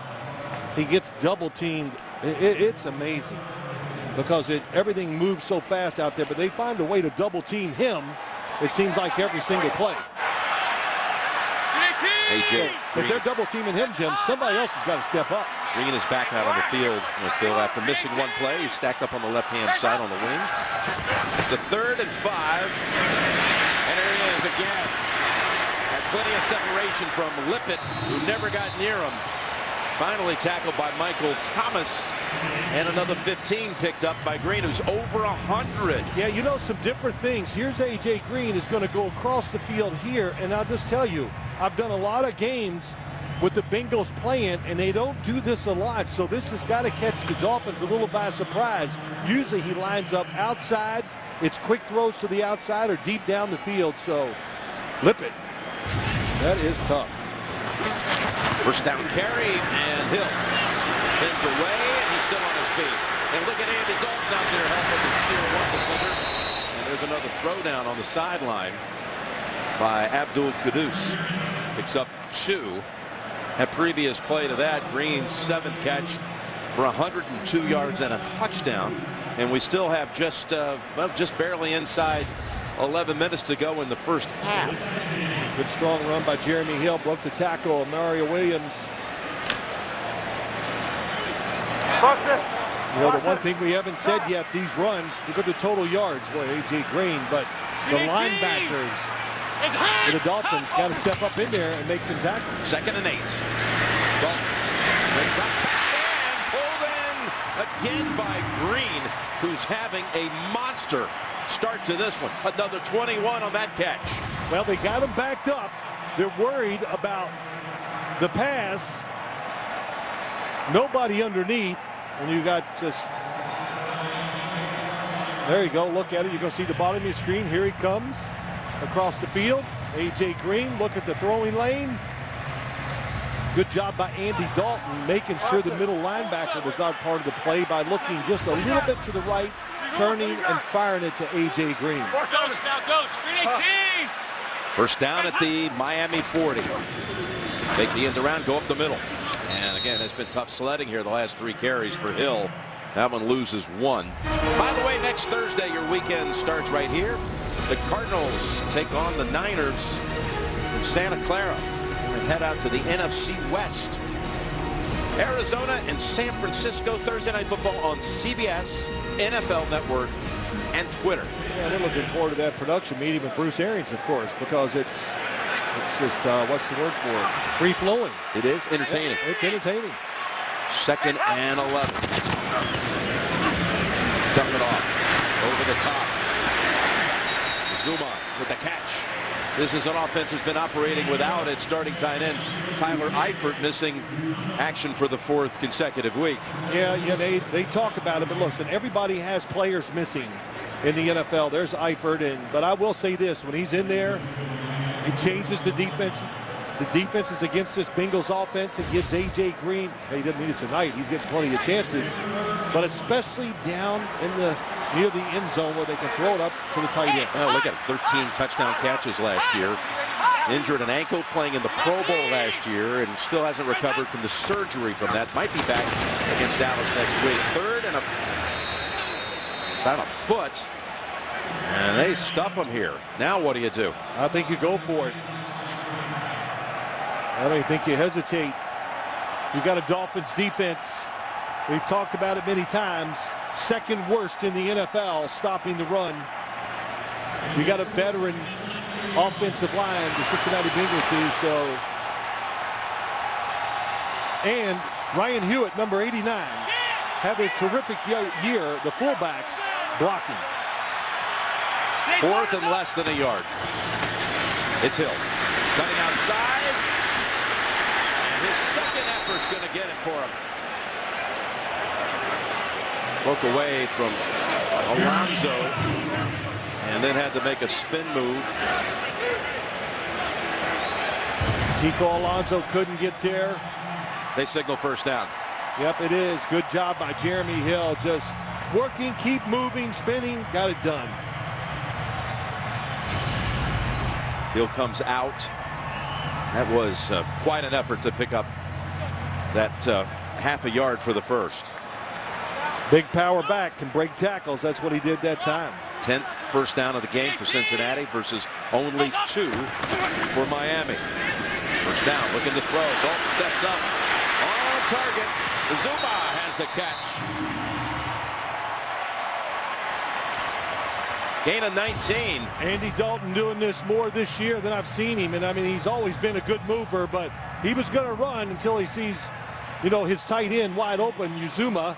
He gets double teamed. It's amazing because everything moves so fast out there, but they find a way to double team him, it seems like every single play. AJ. If they're double teaming him, Jim, somebody else has got to step up. Green is back out on the field. Phil, after missing one play, he's stacked up on the left-hand side on the wing. It's a 3rd and 5. And there he is again. Had plenty of separation from Lippett, who never got near him. Finally tackled by Michael Thomas. And another 15 picked up by Green, who's over 100. Yeah, you know, some different things. Here's A.J. Green is going to go across the field here. And I'll just tell you, I've done a lot of games with the Bengals playing, and they don't do this a lot. So this has got to catch the Dolphins a little by surprise. Usually he lines up outside. It's quick throws to the outside or deep down the field. So Lippett, that is tough. First down carry, and Hill spins away, and he's still on his feet. And look at Andy Dalton out there helping the sheer one defender. And there's another throwdown on the sideline by Abdul Quddus. Picks up 2. At previous play to that, Green's 7th catch for 102 yards and a touchdown. And we still have just barely inside 11 minutes to go in the first half. Good strong run by Jeremy Hill. Broke the tackle of Mario Williams. You know, the one thing we haven't said yet, these runs, look at the total yards. Boy, A.J. Green, but the linebackers for the Dolphins got to step up in there and make some tackles. 2nd and 8. Dalton springs up and pulled in again by Green, who's having a monster start to this one. Another 21 on that catch. Well, they got him backed up. They're worried about the pass. Nobody underneath. And you got just, there you go. Look at it. You're going to see the bottom of your screen. Here he comes across the field. A.J. Green, look at the throwing lane. Good job by Andy Dalton, making sure the middle linebacker was not part of the play by looking just a little bit to the right, turning and firing it to A.J. Green. First down at the Miami 40. Take the end around, go up the middle. And again, it's been tough sledding here the last 3 carries for Hill. That one loses 1. By the way, next Thursday, your weekend starts right here. The Cardinals take on the Niners in Santa Clara and head out to the NFC West. Arizona and San Francisco, Thursday Night Football on CBS, NFL Network, and Twitter. Yeah, we're looking forward to that production meeting with Bruce Arians, of course, because it's just, what's the word for it? Free-flowing. It is entertaining. Yeah, it's entertaining. 2nd and 11. Dump it off. Over the top. Zuma with the catch. This is an offense that's been operating without its starting tight end, Tyler Eifert, missing action for the 4th consecutive week. Yeah, they talk about it, but listen, everybody has players missing in the NFL. There's Eifert, but I will say this, when he's in there, it changes the defense. The defense is against this Bengals offense. It gives A.J. Green, he doesn't need it tonight, he's getting plenty of chances, but especially down in near the end zone where they can throw it up to the tight end. Well, look at it, 13 touchdown catches last year. Injured an ankle, playing in the Pro Bowl last year, and still hasn't recovered from the surgery from that. Might be back against Dallas next week. 3rd and about a foot, and they stuff him here. Now what do you do? I think you go for it. I don't think you hesitate. You've got a Dolphins defense. We've talked about it many times. 2nd worst in the NFL stopping the run. You got a veteran offensive line, the Cincinnati Bengals do. So, and Ryan Hewitt, number 89, had a terrific year. The fullback blocking. 4th and less than a yard. It's Hill cutting outside. His 2nd effort's going to get it for him. Broke away from Alonso and then had to make a spin move. Tico Alonso couldn't get there. They signal 1st down. Yep, it is. Good job by Jeremy Hill. Just working, keep moving, spinning, got it done. Hill comes out. That was quite an effort to pick up that half a yard for the 1st. Big power back, can break tackles. That's what he did that time. 10th first down of the game for Cincinnati versus only 2 for Miami. First down, looking to throw. Dalton steps up. On target. Zuma has the catch. Gain of 19. Andy Dalton doing this more this year than I've seen him. And I mean, he's always been a good mover, but he was going to run until he sees, his tight end wide open, Uzuma.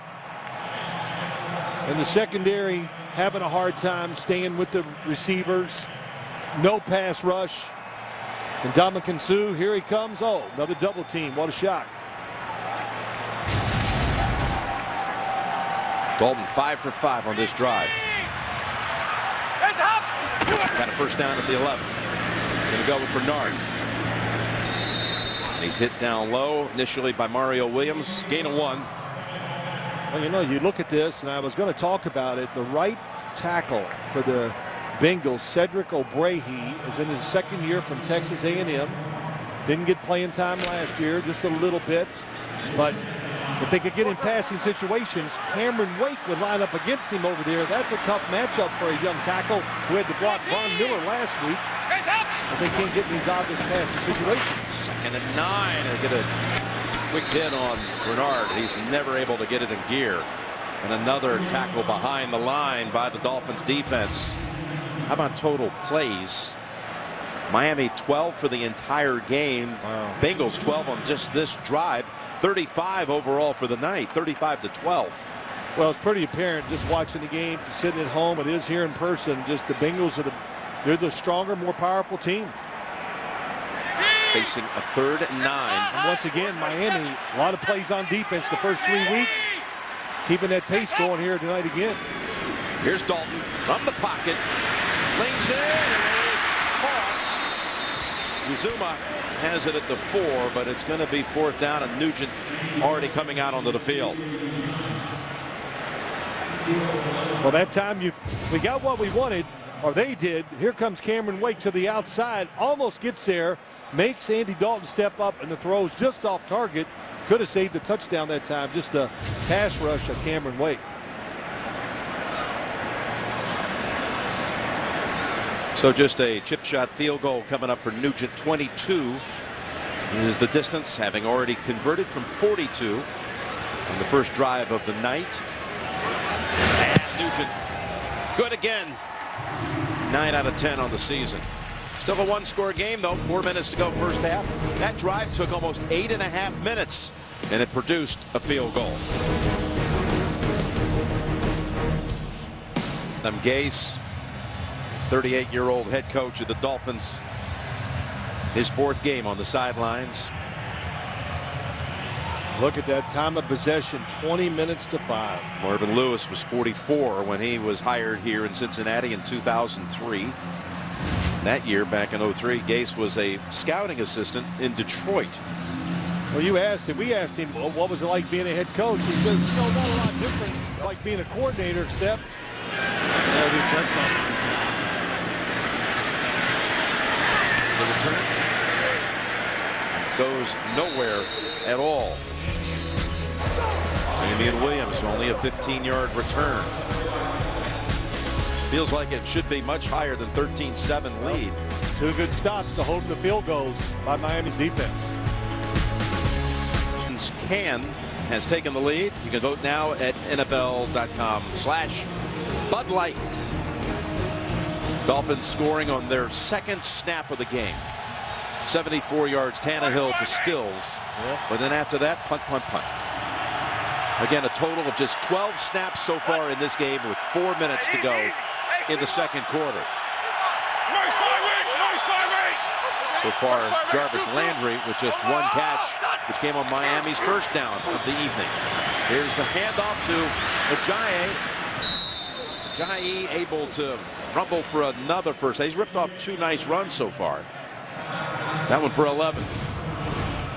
And the secondary having a hard time staying with the receivers. No pass rush. And Ndamukong Suh, here he comes. Oh, another double team. What a shot. Dalton 5 for 5 on this drive. Got a first down at the 11. Going to go with Bernard. And he's hit down low initially by Mario Williams. Gain of 1. Well, you look at this, and I was going to talk about it. The right tackle for the Bengals, Cedric O'Brahe, is in his 2nd year from Texas A&M. Didn't get playing time last year, just a little bit. But if they could get in passing situations, Cameron Wake would line up against him over there. That's a tough matchup for a young tackle who had to block Von Miller last week. If they can't get in these obvious passing situations. 2nd and 9. They get a quick hit on Bernard. He's never able to get it in gear. And another tackle behind the line by the Dolphins defense. How about total plays? Miami 12 for the entire game. Wow. Bengals 12 on just this drive. 35 overall for the night. 35-12. Well, it's pretty apparent just watching the game, sitting at home. It is here in person. Just the Bengals they're the stronger, more powerful team. Facing a 3rd and 9. And once again, Miami, a lot of plays on defense the first 3 weeks. Keeping that pace going here tonight again. Here's Dalton from the pocket. Leans in and is caught. Uzuma has it at the 4, but it's going to be 4th down, and Nugent already coming out onto the field. Well, that time we got what we wanted, or they did. Here comes Cameron Wake to the outside, almost gets there, makes Andy Dalton step up, and the throw's just off target. Could have saved a touchdown that time. Just a pass rush of Cameron Wake. So just a chip shot field goal coming up for Nugent. 22 is the distance, having already converted from 42 on the first drive of the night. And Nugent good again. 9 out of 10 on the season. Still a 1-score game, though. 4 minutes to go first half. That drive took almost 8.5 minutes, and it produced a field goal. Gase, 38-year-old head coach of the Dolphins, his 4th game on the sidelines. Look at that time of possession, 20 minutes to 5. Marvin Lewis was 44 when he was hired here in Cincinnati in 2003. That year, back in 03, Gase was a scouting assistant in Detroit. Well, we asked him, well, what was it like being a head coach? He says, not a lot of difference like being a coordinator, except the press conference. The return goes nowhere at all. Damian Williams, only a 15-yard return. Feels like it should be much higher than 13-7 lead. 2 good stops to hold the field goals by Miami's defense. Can has taken the lead. You can vote now at NFL.com/Bud Light. Dolphins scoring on their 2nd snap of the game. 74 yards, Tannehill to Stills. But then after that, punt. Again, a total of just 12 snaps so far in this game with 4 minutes to go in the 2nd quarter. So far, Jarvis Landry with just 1 catch, which came on Miami's 1st down of the evening. Here's a handoff to Ajayi. Ajayi able to rumble for another first. He's ripped off 2 nice runs so far. That one for 11.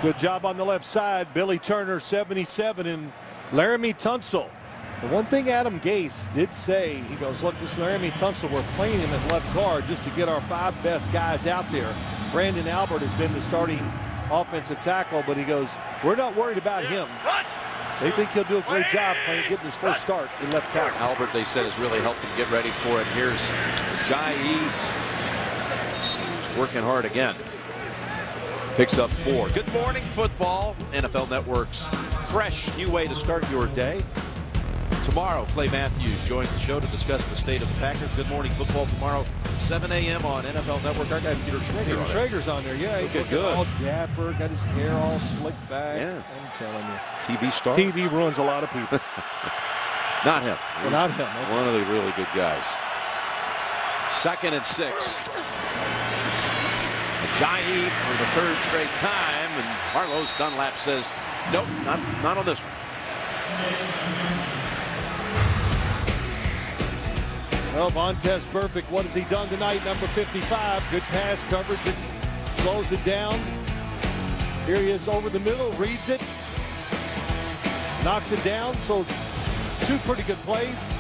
Good job on the left side. Billy Turner, 77, and Laramie Tunsil. The one thing Adam Gase did say, he goes, look, this Laramie Tunsil, we're playing him at left guard just to get our 5 best guys out there. Brandon Albert has been the starting offensive tackle, but he goes, we're not worried about him. They think he'll do a great job getting his first start in left tackle. Albert, they said, has really helped him get ready for it. Here's Ajayi. He's working hard again. Picks up 4. Good morning, football. NFL Network's fresh new way to start your day. Tomorrow, Clay Matthews joins the show to discuss the state of the Packers. Good morning, football tomorrow, 7 a.m. on NFL Network. Our guy Peter Schrager. Peter Schrager's on there, yeah. He's looking good. All dapper, got his hair all slicked back. Yeah. I'm telling you. TV star? TV ruins a lot of people. Not him. Well, not him. Okay. One of the really good guys. 2nd and 6. Ajayi for the 3rd straight time, and Carlos Dunlap says, nope, not on this one. Well, Montez Perfect, what has he done tonight? Number 55, good pass coverage, it slows it down. Here he is over the middle, reads it, knocks it down, so 2 pretty good plays.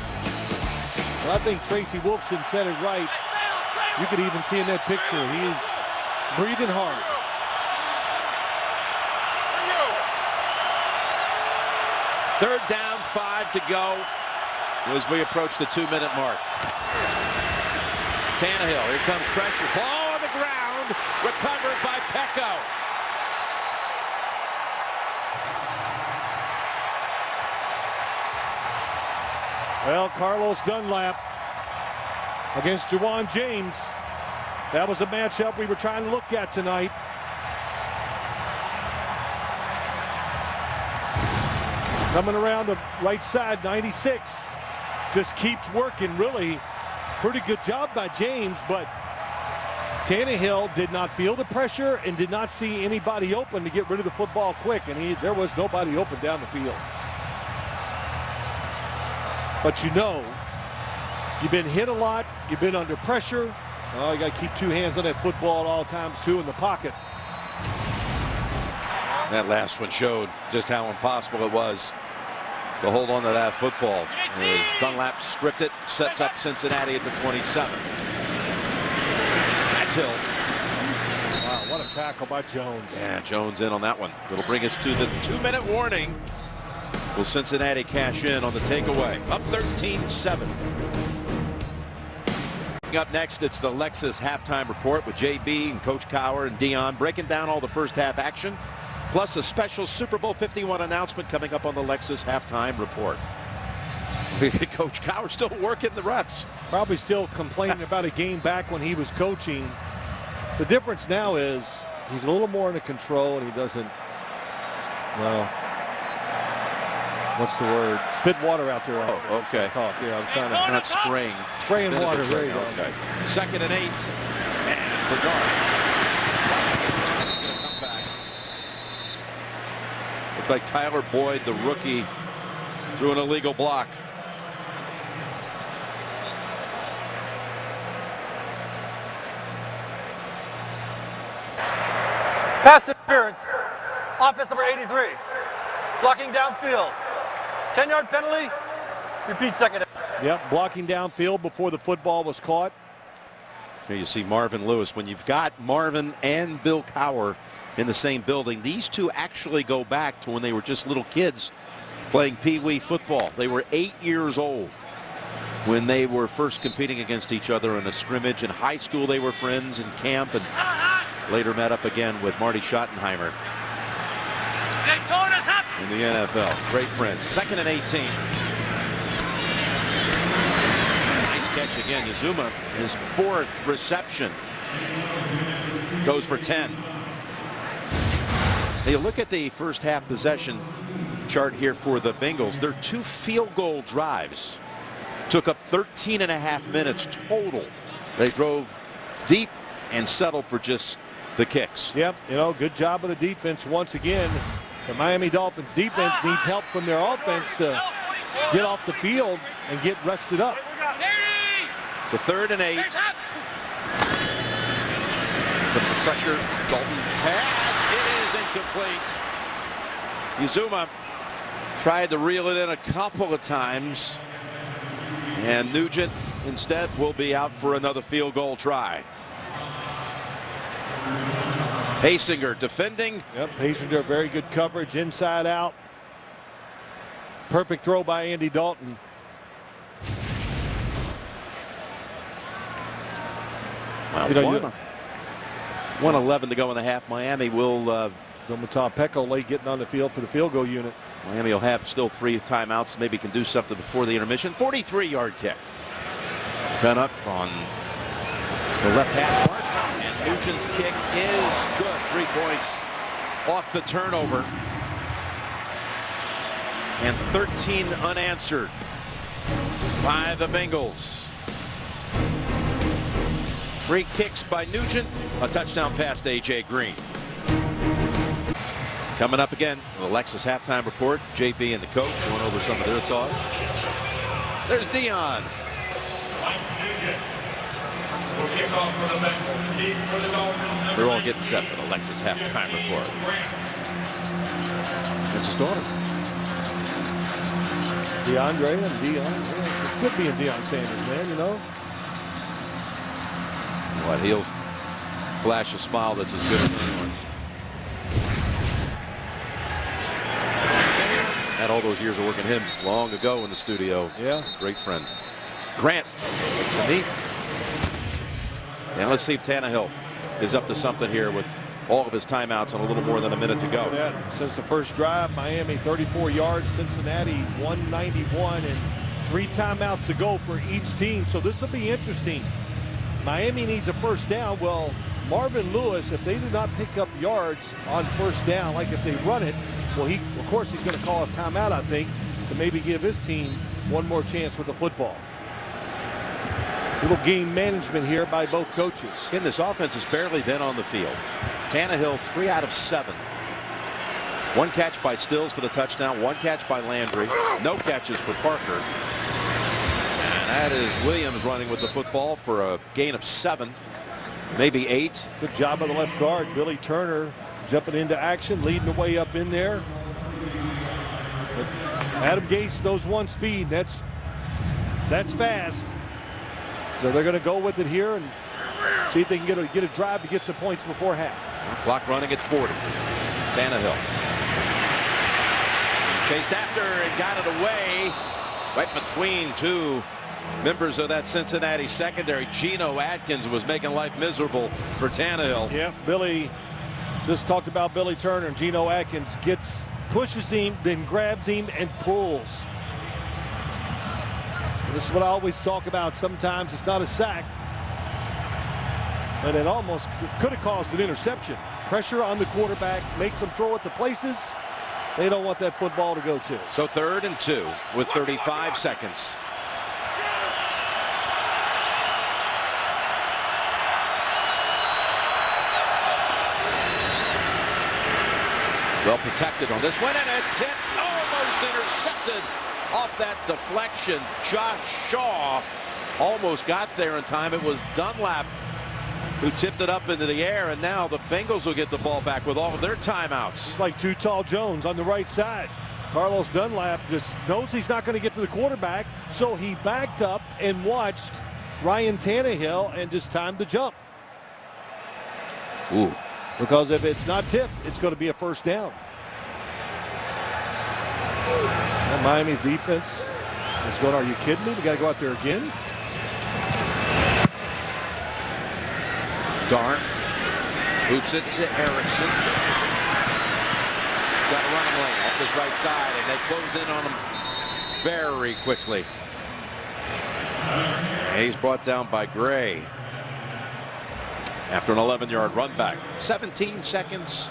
Well, I think Tracy Wolfson said it right. You could even see in that picture, he is breathing hard. Third down, 5 to go as we approach the 2-minute mark. Tannehill, here comes pressure. Ball on the ground, recovered by Pecco. Well, Carlos Dunlap against Juwan James. That was a matchup we were trying to look at tonight. Coming around the right side, 96. Just keeps working, really. Pretty good job by James, but Tannehill did not feel the pressure and did not see anybody open to get rid of the football quick, and there was nobody open down the field. But you know, you've been hit a lot, you've been under pressure. Oh, you got to keep 2 hands on that football at all times, too, in the pocket. That last one showed just how impossible it was to hold on to that football. As Dunlap stripped it, sets up Cincinnati at the 27. That's Hill. Wow, what a tackle by Jones. Yeah, Jones in on that one. It'll bring us to the 2-minute warning. Will Cincinnati cash in on the takeaway? Up 13-7. Up next, it's the Lexus halftime report with JB and Coach Cowher and Dion breaking down all the first half action, plus a special Super Bowl 51 announcement coming up on the Lexus halftime report. Coach Cowher still working the refs. Probably still complaining about a game back when he was coaching. The difference now is he's a little more under control and he doesn't, well, what's the word? Spit water out there. Oh, okay. Talk. Yeah, I was trying to. Not spraying. Spraying water. There you go. Okay. 2nd and 8. And Bernard. Looked like Tyler Boyd, the rookie, threw an illegal block. Pass interference. Offense number 83. Blocking downfield. 10-yard penalty. Repeat second. Yep, blocking downfield before the football was caught. Here you see Marvin Lewis. When you've got Marvin and Bill Cowher in the same building, these two actually go back to when they were just little kids playing pee-wee football. They were 8 years old when they were first competing against each other in a scrimmage. In high school, they were friends in camp and later met up again with Marty Schottenheimer in the NFL. Great friends. 2nd and 18. Nice catch again. Uzomah, his 4th reception, goes for 10. Now you look at the first half possession chart here for the Bengals. Their 2 field goal drives took up 13.5 minutes total. They drove deep and settled for just the kicks. Yep, you know, good job of the defense once again. The Miami Dolphins defense needs help from their offense to get off the field and get rested up. So 3rd and 8. Comes the pressure. Dalton pass. It is incomplete. Uzomah tried to reel it in a couple of times. And Nugent instead will be out for another field goal try. Hasinger defending. Yep, Hasinger, very good coverage inside out. Perfect throw by Andy Dalton. Well, 1:11 to go in the half. Miami will. Domata Pekole getting on the field for the field goal unit. Miami will have still 3 timeouts. Maybe can do something before the intermission. 43-yard kick. Done up on the left hash mark. And Nugent's kick is good. 3 points off the turnover. And 13 unanswered by the Bengals. 3 kicks by Nugent. A touchdown pass to A.J. Green. Coming up again, the Lexus halftime report. JP and the coach going over some of their thoughts. There's Dion. They're all getting set for the Lexus halftime report. That's his daughter. DeAndre and Dion. Yes, it's good being Deion Sanders, man, you know. What, he'll flash a smile that's as good as anyone's. Had all those years of working him long ago in the studio. Yeah. Great friend. Grant makes a knee. And let's see if Tannehill is up to something here with all of his timeouts and a little more than a minute to go. Since the first drive, Miami 34 yards, Cincinnati 191, and 3 timeouts to go for each team. So this will be interesting. Miami needs a first down. Well, Marvin Lewis, if they do not pick up yards on first down, like if they run it, well, of course he's going to call his timeout, I think, to maybe give his team one more chance with the football. Little game management here by both coaches. And this offense has barely been on the field. Tannehill 3 out of 7. 1 catch by Stills for the touchdown. 1 catch by Landry. No catches for Parker. And that is Williams running with the football for a gain of 7, maybe 8. Good job by the left guard, Billy Turner, jumping into action, leading the way up in there. But Adam Gase knows 1 speed. That's fast. So they're going to go with it here and see if they can get a drive to get some points before half. Clock running at 40. Tannehill chased after and got it away right between 2 members of that Cincinnati secondary. Geno Atkins was making life miserable for Tannehill. Yeah, Billy just talked about Billy Turner, and Geno Atkins pushes him, then grabs him and pulls. And this is what I always talk about. Sometimes it's not a sack, but it almost could have caused an interception. Pressure on the quarterback makes them throw it to places they don't want that football to go to. So 3rd and 2 with 35 seconds. Well protected on this one, and it's tipped, almost intercepted off that deflection. Josh Shaw almost got there in time. It was Dunlap who tipped it up into the air, and now the Bengals will get the ball back with all of their timeouts. It's like Too Tall Jones on the right side. Carlos Dunlap just knows he's not going to get to the quarterback, so he backed up and watched Ryan Tannehill and just timed the jump. Ooh. Because if it's not tipped, it's going to be a first down. And Miami's defense is going, are you kidding me? We got to go out there again. Darn boots it to Erickson. Got a running lane up his right side, and they close in on him very quickly. And he's brought down by Gray after an 11-yard run back. 17 seconds.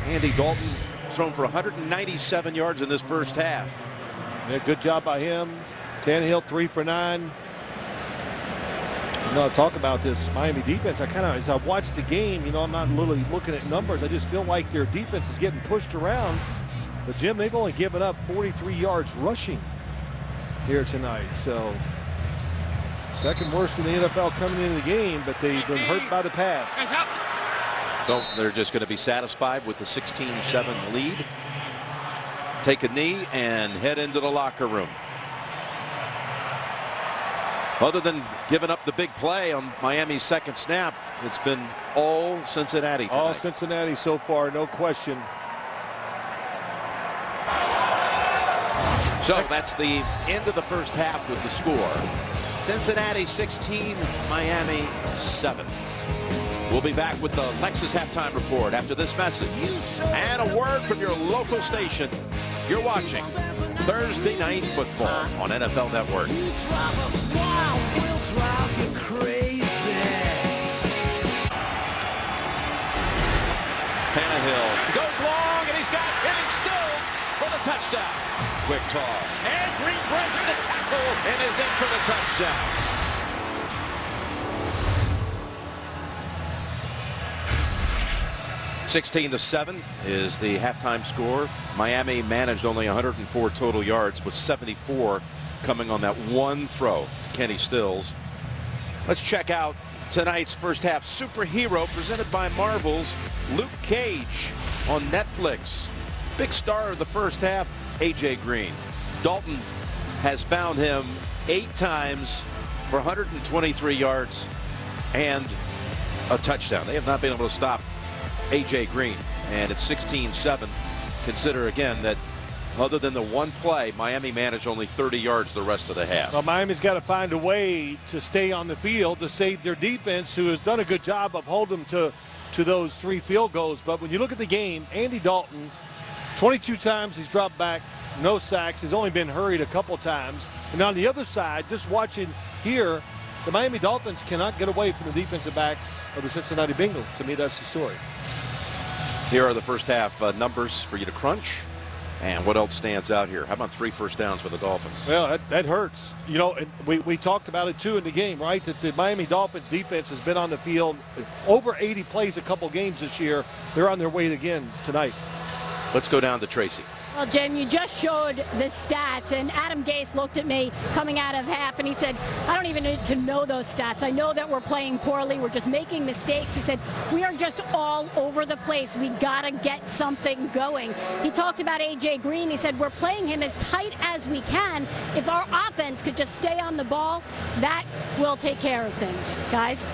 Andy Dalton thrown for 197 yards in this first half. Yeah, good job by him. Tannehill 3 for 9. You know, talk about this Miami defense. As I watch the game, you know, I'm not really looking at numbers. I just feel like their defense is getting pushed around. But Jim, they've only given up 43 yards rushing here tonight. So second worst in the NFL coming into the game, but they've been hurt by the pass. So they're just going to be satisfied with the 16-7 lead. Take a knee and head into the locker room. Other than giving up the big play on Miami's second snap, it's been all Cincinnati tonight. All Cincinnati so far, no question. So that's the end of the first half with the score. Cincinnati 16, Miami 7. We'll be back with the Lexus halftime report after this message and a word from your local station. You're watching Thursday Night Football on NFL Network. Tannehill goes long, and he's got hitting Stills for the touchdown. Quick toss, and Green breaks the tackle and is in for the touchdown. (16-7) is the halftime score. Miami managed only 104 total yards, with 74 coming on that one throw to Kenny Stills. Let's check out tonight's first half superhero presented by Marvel's Luke Cage on Netflix. Big star of the first half, AJ Green. Dalton has found him 8 times for 123 yards and a touchdown. They have not been able to stop AJ Green, and it's 16-7. Consider again that other than the one play, Miami managed only 30 yards the rest of the half. Well, Miami's got to find a way to stay on the field to save their defense, who has done a good job of holding them to those 3 field goals. But when you look at the game, Andy Dalton, 22 times he's dropped back, no sacks. He's only been hurried a couple times. And on the other side, just watching here, the Miami Dolphins cannot get away from the defensive backs of the Cincinnati Bengals. To me, that's the story. Here are the first half numbers for you to crunch. And what else stands out here? How about 3 first downs for the Dolphins? Well, that hurts. You know, we talked about it, too, in the game, right? That the Miami Dolphins defense has been on the field over 80 plays a couple games this year. They're on their way again tonight. Let's go down to Tracy. Well, Jim, you just showed the stats, and Adam Gase looked at me coming out of half, and he said, I don't even need to know those stats. I know that we're playing poorly. We're just making mistakes. He said, we are just all over the place. We got to get something going. He talked about A.J. Green. He said, we're playing him as tight as we can. If our offense could just stay on the ball, that will take care of things. Guys?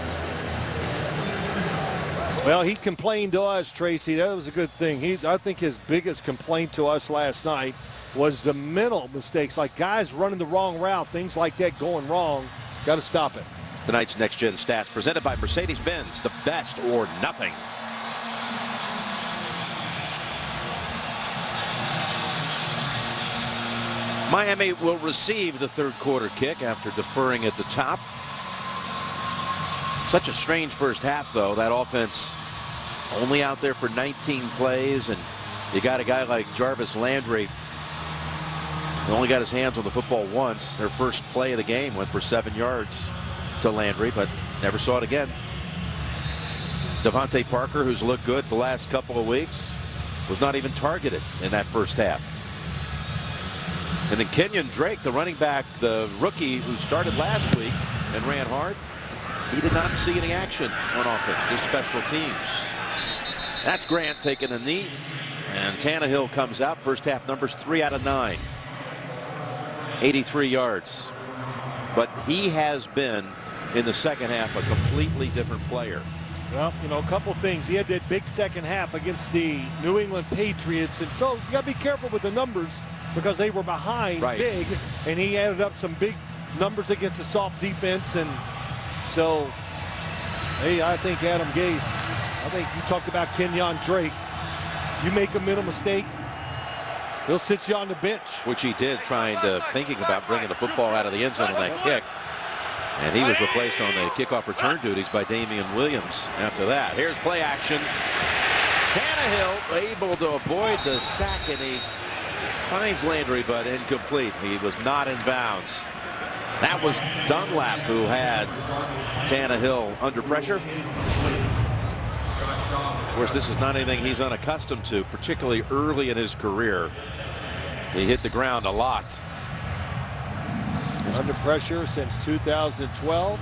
Well, he complained to us, Tracy. That was a good thing. I think his biggest complaint to us last night was the mental mistakes, like guys running the wrong route, things like that going wrong. Got to stop it. Tonight's Next Gen Stats presented by Mercedes-Benz, the best or nothing. Miami will receive the third quarter kick after deferring at the top. Such a strange first half, though. That offense only out there for 19 plays, and you got a guy like Jarvis Landry who only got his hands on the football once. Their first play of the game went for 7 yards to Landry, but never saw it again. Devontae Parker, who's looked good the last couple of weeks, was not even targeted in that first half. And then Kenyon Drake, the running back, the rookie who started last week and ran hard, he did not see any action on offense, just special teams. That's Grant taking a knee, and Tannehill comes out. First half numbers 3 out of 9. 83 yards. But he has been, in the second half, a completely different player. Well, you know, a couple things. He had that big second half against the New England Patriots, and so you got to be careful with the numbers because they were behind big, and he added up some big numbers against the soft defense. And so, hey, I think Adam Gase, I think you talked about Kenyon Drake. You make a mental mistake, he'll sit you on the bench. Which he did, thinking about bringing the football out of the end zone on that kick. And he was replaced on the kickoff return duties by Damian Williams after that. Here's play action. Tannehill able to avoid the sack, and he finds Landry, but incomplete. He was not in bounds. That was Dunlap who had Tannehill under pressure. Of course, this is not anything he's unaccustomed to, particularly early in his career. He hit the ground a lot. Under pressure since 2012.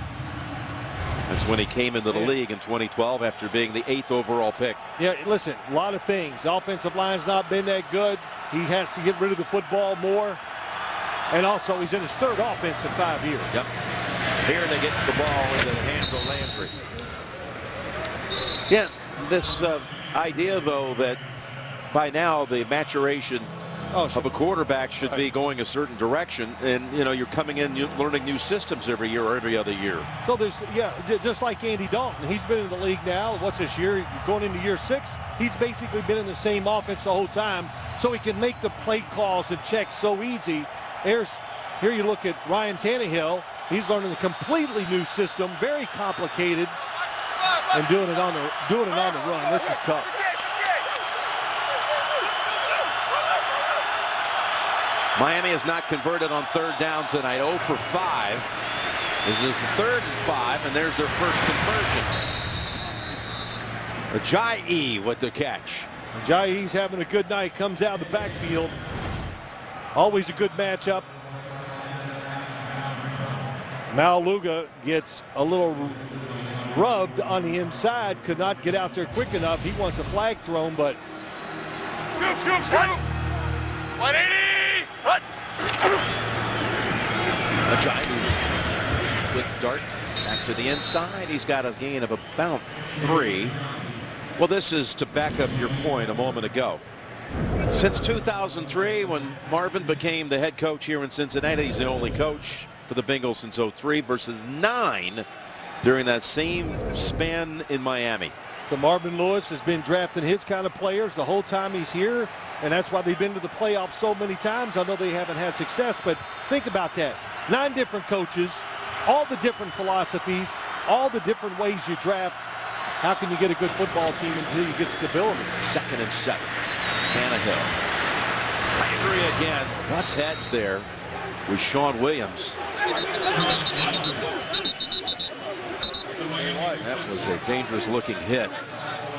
That's when he came into the league in 2012 after being the 8th overall pick. Yeah, listen, a lot of things. The offensive line's not been that good. He has to get rid of the football more. And also, he's in his 3rd offense in 5 years. Yep. Here they get the ball into the hands of Landry. Yeah, this idea, though, that by now the maturation of a quarterback should be going a certain direction, and you know, you're coming in learning new systems every year or every other year. So there's, just like Andy Dalton, he's been in the league now, what's this year, going into year 6. He's basically been in the same offense the whole time, so he can make the play calls and checks so easy. Here you look at Ryan Tannehill, he's learning a completely new system, very complicated, and doing it on the run. This is tough. Miami has not converted on 3rd down tonight. 0 for 5. This is the 3rd and 5, and there's their first conversion. Ajayi with the catch. Ajayi's having a good night. Comes out of the backfield. Always a good matchup. Maluga gets a little rubbed on the inside. Could not get out there quick enough. He wants a flag thrown, but... Scoop! 180! What? Ajayi, good dart back to the inside. He's got a gain of about 3. Well, this is to back up your point a moment ago. Since 2003, when Marvin became the head coach here in Cincinnati, he's the only coach for the Bengals since 03 versus 9 during that same span in Miami. So Marvin Lewis has been drafting his kind of players the whole time he's here, and that's why they've been to the playoffs so many times. I know they haven't had success, but think about that. 9 different coaches, all the different philosophies, all the different ways you draft. How can you get a good football team until you get stability? 2nd and 7. Tannehill. Landry again. Butts heads there with Sean Williams. That was a dangerous looking hit.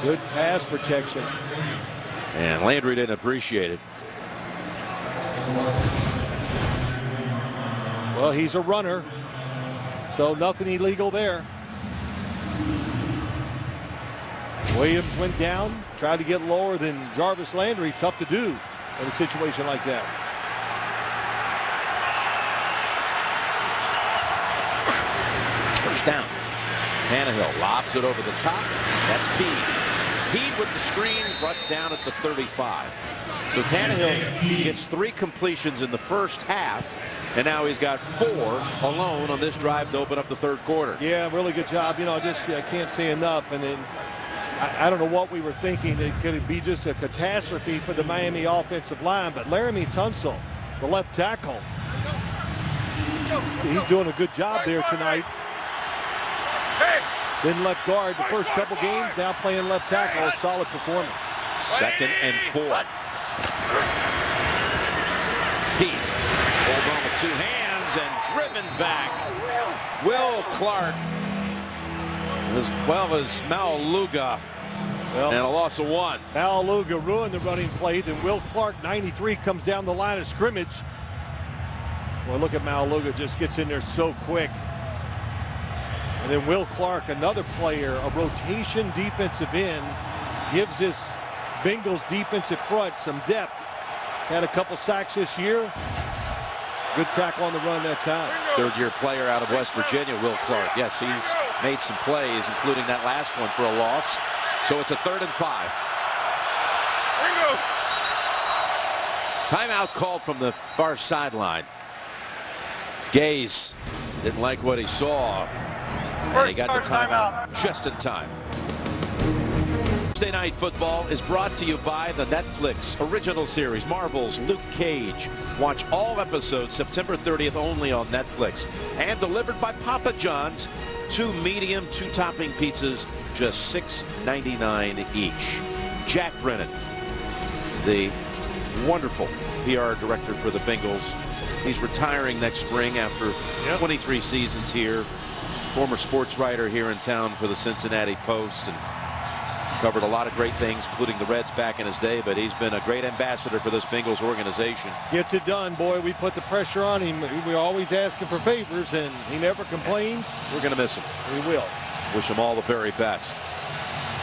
Good pass protection. And Landry didn't appreciate it. Well, he's a runner, so nothing illegal there. Williams went down, tried to get lower than Jarvis Landry. Tough to do in a situation like that. First down. Tannehill lobs it over the top. That's Pede with the screen, brought down at the 35. So Tannehill gets 3 completions in the first half, and now he's got 4 alone on this drive to open up the 3rd quarter. Yeah, really good job. You know, I can't say enough. And then I don't know what we were thinking. It could be just a catastrophe for the Miami offensive line, but Laramie Tunsil, the left tackle, he's doing a good job there tonight. Then left guard the first couple games, now playing left tackle. Solid performance. 2nd and 4. Pete hold on with 2 hands and driven back. Will Clark, as well as Maluga, and a loss of 1. Malaluga ruined the running play. Then Will Clark, 93, comes down the line of scrimmage. Well, look at Malaluga, just gets in there so quick. And then Will Clark, another player, a rotation defensive end, gives this Bengals defensive front some depth. Had a couple sacks this year. Good tackle on the run that time. Third-year player out of West Virginia, Will Clark. Yes, he's made some plays, including that last one for a loss. So it's a 3rd and 5. Timeout called from the far sideline. Gaze didn't like what he saw, and he got the timeout just in time. Thursday Night Football is brought to you by the Netflix original series, Marvel's Luke Cage. Watch all episodes September 30th only on Netflix. And delivered by Papa John's, 2 medium, 2 topping pizzas, just $6.99 each. Jack Brennan, the wonderful PR director for the Bengals. He's retiring next spring after 23 seasons here. Former sports writer here in town for the Cincinnati Post, and covered a lot of great things, including the Reds back in his day, but he's been a great ambassador for this Bengals organization. Gets it done, boy. We put the pressure on him. We're always asking for favors, and he never complains. We're going to miss him. We will. Wish him all the very best.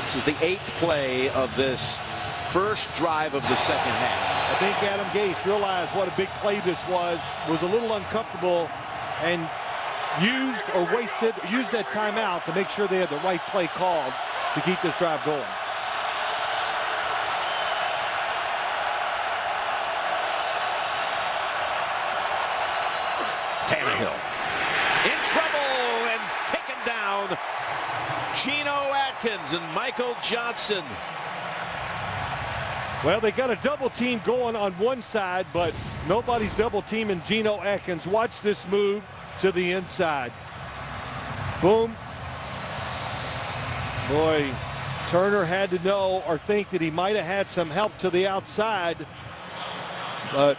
This is the 8th play of this first drive of the second half. I think Adam Gase realized what a big play this was a little uncomfortable, and used that timeout to make sure they had the right play called to keep this drive going. Tannehill in trouble and taken down. Geno Atkins and Michael Johnson. Well, they got a double team going on one side, but nobody's double teaming Geno Atkins. Watch this move to the inside. Boom. Boy, Turner had to know or think that he might have had some help to the outside, but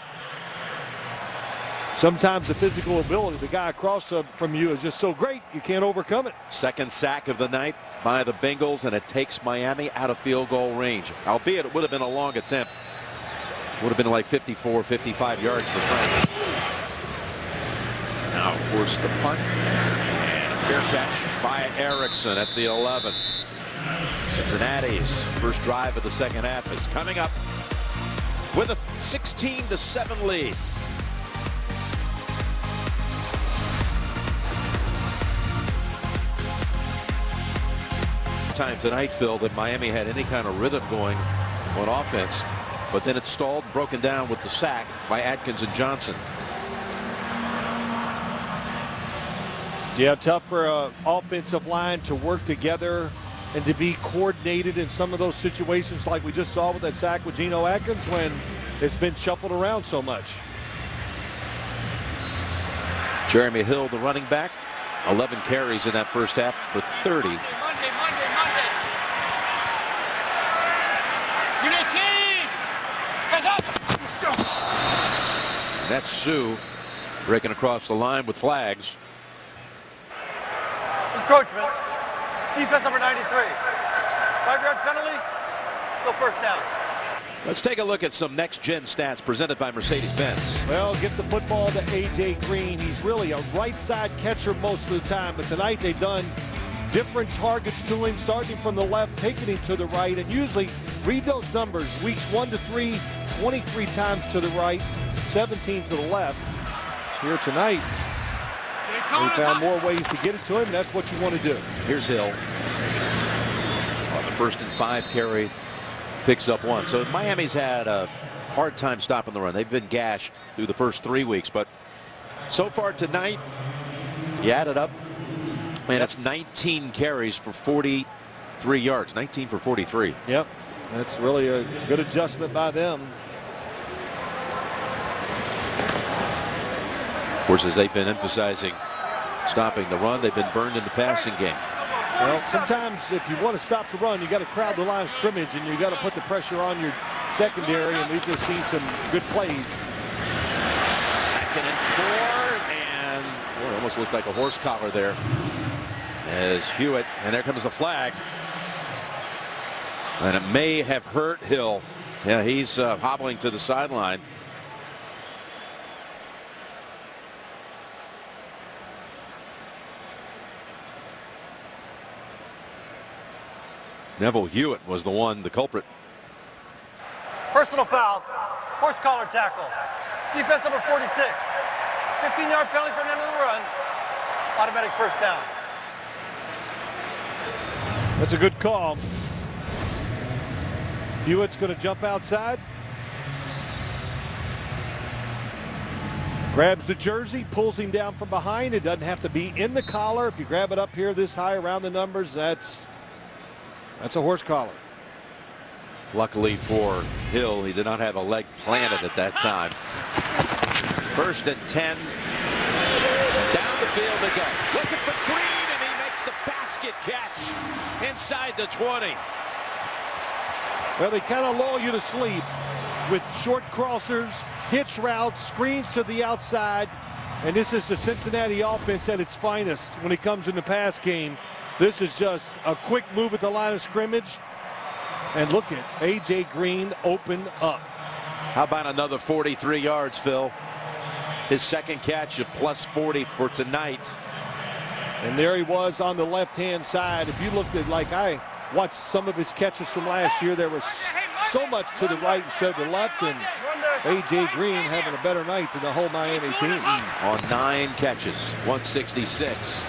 sometimes the physical ability, the guy across from you is just so great, you can't overcome it. Second sack of the night by the Bengals, and it takes Miami out of field goal range. Albeit it would have been a long attempt. Would have been like 54, 55 yards for Frank. Now forced to punt. And a fair catch by Erickson at the 11. Cincinnati's first drive of the second half is coming up with a 16-7 lead. Time tonight, Phil, that Miami had any kind of rhythm going on offense, but then it stalled, broken down with the sack by Atkins and Johnson. Yeah, tough for an offensive line to work together and to be coordinated in some of those situations like we just saw with that sack with Geno Atkins when it's been shuffled around so much. Jeremy Hill, the running back, 11 carries in that first half for 30. And that's Sue breaking across the line with flags. Encroachment. Defense number 93. 5-yard penalty. Still first down. Let's take a look at some next-gen stats presented by Mercedes-Benz. Well, get the football to A.J. Green. He's really a right-side catcher most of the time, but tonight they've done different targets to him, starting from the left, taking him to the right, and usually read those numbers. Weeks 1 to 3, 23 times to the right, 17 to the left. Here tonight, they found more ways to get it to him. That's what you want to do. Here's Hill on the 1st and 5 carry, picks up 1. So Miami's had a hard time stopping the run. They've been gashed through the first 3 weeks, but so far tonight, you add it up, and it's 19 carries for 43 yards. 19 for 43. Yep, that's really a good adjustment by them. Of course, as they've been emphasizing stopping the run, they've been burned in the passing game. Well, sometimes if you want to stop the run, you got to crowd the line of scrimmage, and you got to put the pressure on your secondary, and we've just seen some good plays. 2nd and 4, and boy, it almost looked like a horse collar there as Hewitt, and there comes the flag. And it may have hurt Hill. Yeah, he's hobbling to the sideline. Neville Hewitt was the culprit. Personal foul. Horse collar tackle. Defense number 46. 15-yard penalty for an end of the run. Automatic first down. That's a good call. Hewitt's going to jump outside. Grabs the jersey, pulls him down from behind. It doesn't have to be in the collar. If you grab it up here this high around the numbers, that's a horse collar. Luckily for Hill, he did not have a leg planted at that time. 1st and 10. Down the field they go. Looking for Green, and he makes the basket catch inside the 20. Well, they kind of lull you to sleep with short crossers, hitch routes, screens to the outside. And this is the Cincinnati offense at its finest when it comes in the pass game. This is just a quick move at the line of scrimmage. And look at A.J. Green open up. How about another 43 yards, Phil? His second catch of plus 40 for tonight. And there he was on the left-hand side. If you looked at, like I watched some of his catches from last year, there was so much to the right instead of the left. And A.J. Green having a better night than the whole Miami team. On 9 catches, 166.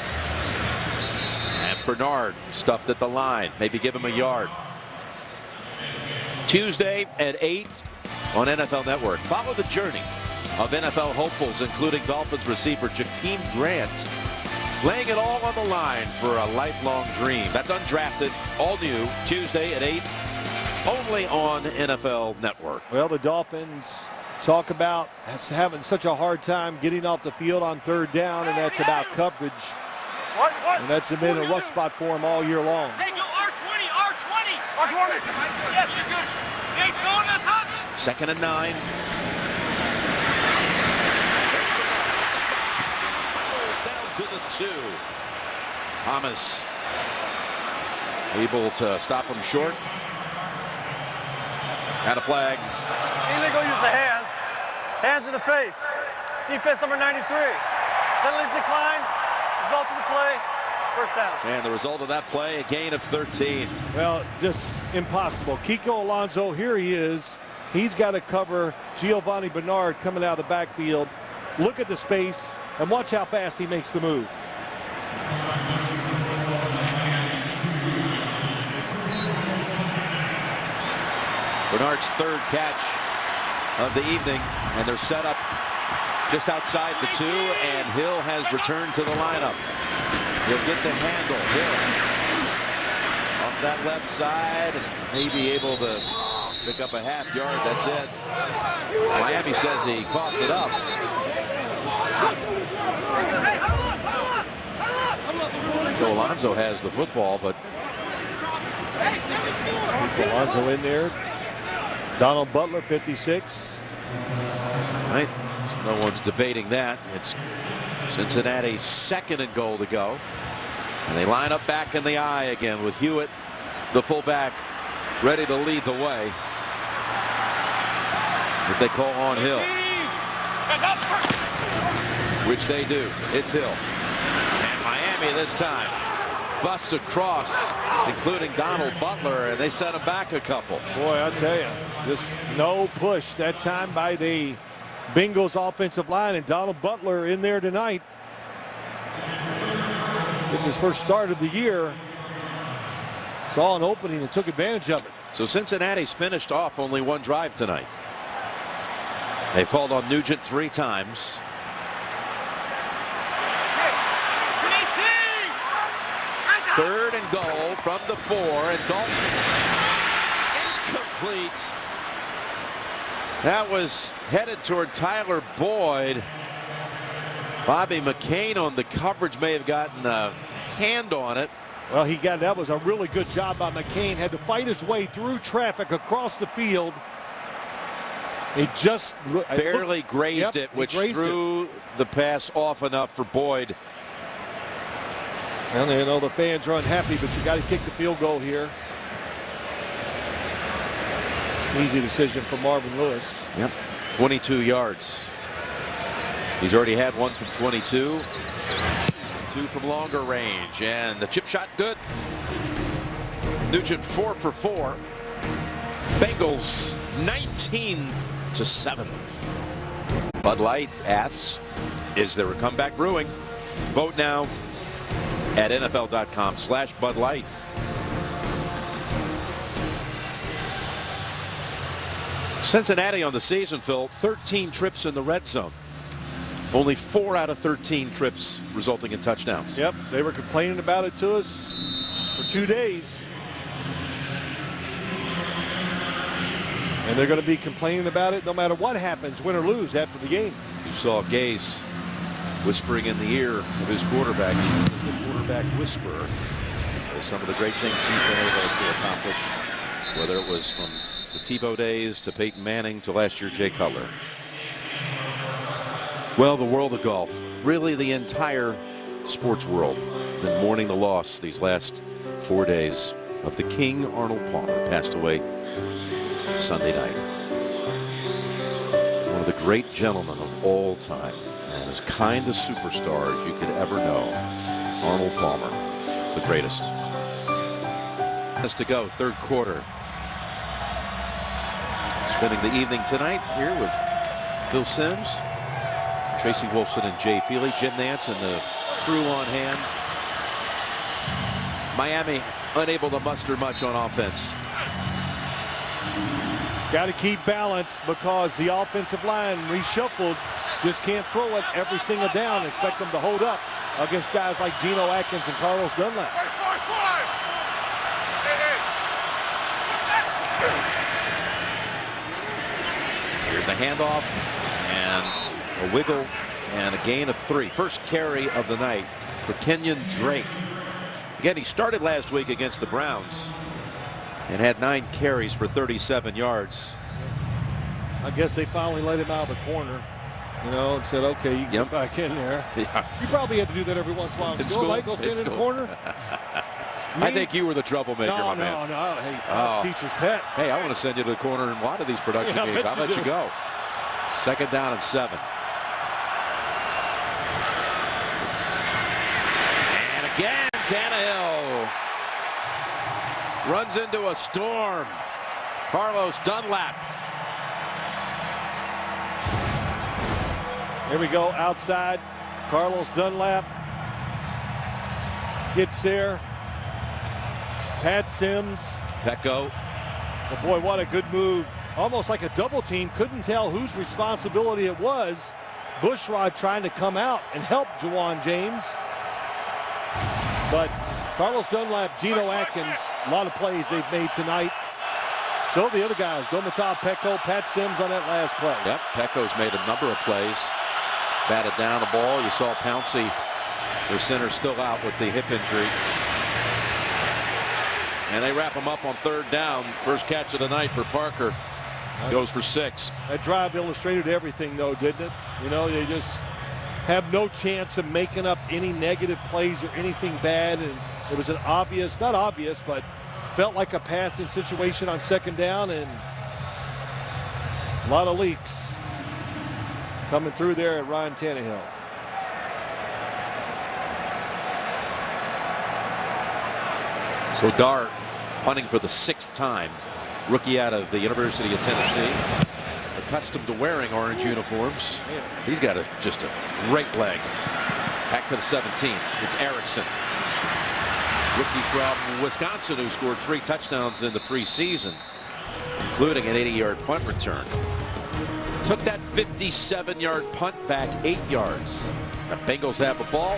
And Bernard stuffed at the line. Maybe give him a yard. Tuesday at 8 on NFL Network. Follow the journey of NFL hopefuls, including Dolphins receiver Jakeem Grant, laying it all on the line for a lifelong dream. That's undrafted, all new, Tuesday at 8, only on NFL Network. Well, the Dolphins talk about having such a hard time getting off the field on 3rd down, and that's about coverage. And that's been a rough spot for him all year long. Hey, go R20, R20. R20. Yes, you're good. Hey, go in the top. 2nd and 9. Down to the 2. Thomas able to stop him short. Got a flag. Illegal use of hands. Hands in the face. Defense number 93. Penalties decline. Result of the play. First down. And the result of that play, a gain of 13. Well, just impossible. Kiko Alonso, here he is. He's got to cover Giovanni Bernard coming out of the backfield. Look at the space and watch how fast he makes the move. Bernard's 3rd catch of the evening, and they're set up just outside the 2, and Hill has returned to the lineup. He'll get the handle. Hill off that left side, and may be able to pick up a half yard. That's it. Miami says he coughed it up. So Alonso has the football, but Alonso in there. Donald Butler, 56. Right. No one's debating that. It's Cincinnati's 2nd and goal to go. And they line up back in the eye again with Hewitt, the fullback, ready to lead the way. If they call on Hill, which they do, it's Hill. And Miami this time busts across, including Donald Butler, and they set him back a couple. Boy, I'll tell you, just no push that time by the Bengals offensive line, and Donald Butler in there tonight. Getting his first start of the year. Saw an opening and took advantage of it. So Cincinnati's finished off only 1 drive tonight. They've called on Nugent 3 times. Third and goal from the 4, and Dalton incomplete. That was headed toward Tyler Boyd. Bobby McCain on the coverage may have gotten a hand on it. Well, that was a really good job by McCain. Had to fight his way through traffic across the field. It just barely grazed it, which threw the pass off enough for Boyd. And you know the fans are unhappy, but you got to kick the field goal here. Easy decision for Marvin Lewis. Yep. 22 yards. He's already had one from 22. 2 from longer range. And the chip shot good. Nugent 4 for 4. Bengals 19-7. Bud Light asks, is there a comeback brewing? Vote now at NFL.com/Bud Light. Cincinnati on the season, Phil, 13 trips in the red zone. Only 4 out of 13 trips resulting in touchdowns. Yep, they were complaining about it to us for 2 days. And they're going to be complaining about it no matter what happens, win or lose, after the game. You saw Gaze whispering in the ear of his quarterback. He was the quarterback whisperer. Some of the great things he's been able to accomplish, whether it was from the Tebow days to Peyton Manning to last year Jay Cutler. Well, the world of golf, really the entire sports world, been mourning the loss these last 4 days of the King Arnold Palmer. Passed away Sunday night. One of the great gentlemen of all time, and as kind a superstar as you could ever know. Arnold Palmer, the greatest. Has to go, third quarter. Spending the evening tonight here with Phil Simms, Tracy Wolfson and Jay Feely, Jim Nance and the crew on hand. Miami unable to muster much on offense. Got to keep balance because the offensive line reshuffled. Just can't throw it every single down. Expect them to hold up against guys like Geno Atkins and Carlos Dunlap. Here's a handoff and a wiggle and a gain of 3. First carry of the night for Kenyon Drake. Again, he started last week against the Browns and had 9 carries for 37 yards. I guess they finally let him out of the corner, you know, and said, okay, you can get back in there. Yeah. You probably had to do that every once in a while. It's Go, cool. Mike, go stand in the corner. I think you were the troublemaker, my man. No. Hey, teacher's pet. Hey, I want to send you to the corner in a lot of these production games. I'll let you go. 2nd down and 7. And again, Tannehill runs into a storm. Carlos Dunlap. Here we go, outside. Carlos Dunlap gets there. Pat Sims. Pecco. But boy, what a good move. Almost like a double team. Couldn't tell whose responsibility it was. Bushrod trying to come out and help Juwan James. But Carlos Dunlap, Geno Atkins, a lot of plays they've made tonight. So the other guys, Domata, Pecco, Pat Sims on that last play. Yep, Pecco's made a number of plays. Batted down the ball. You saw Pouncey, their center, still out with the hip injury. And they wrap him up on 3rd down. First catch of the night for Parker. Goes for 6. That drive illustrated everything, though, didn't it? You know, they just have no chance of making up any negative plays or anything bad. And it was an obvious, not obvious, but felt like a passing situation on 2nd down, and a lot of leaks coming through there at Ryan Tannehill. So Dart punting for the 6th time. Rookie out of the University of Tennessee. Accustomed to wearing orange uniforms. He's got just a great leg. Back to the 17. It's Erickson. Rookie from Wisconsin who scored 3 touchdowns in the preseason, including an 80-yard punt return. Took that 57-yard punt back 8 yards. The Bengals have the ball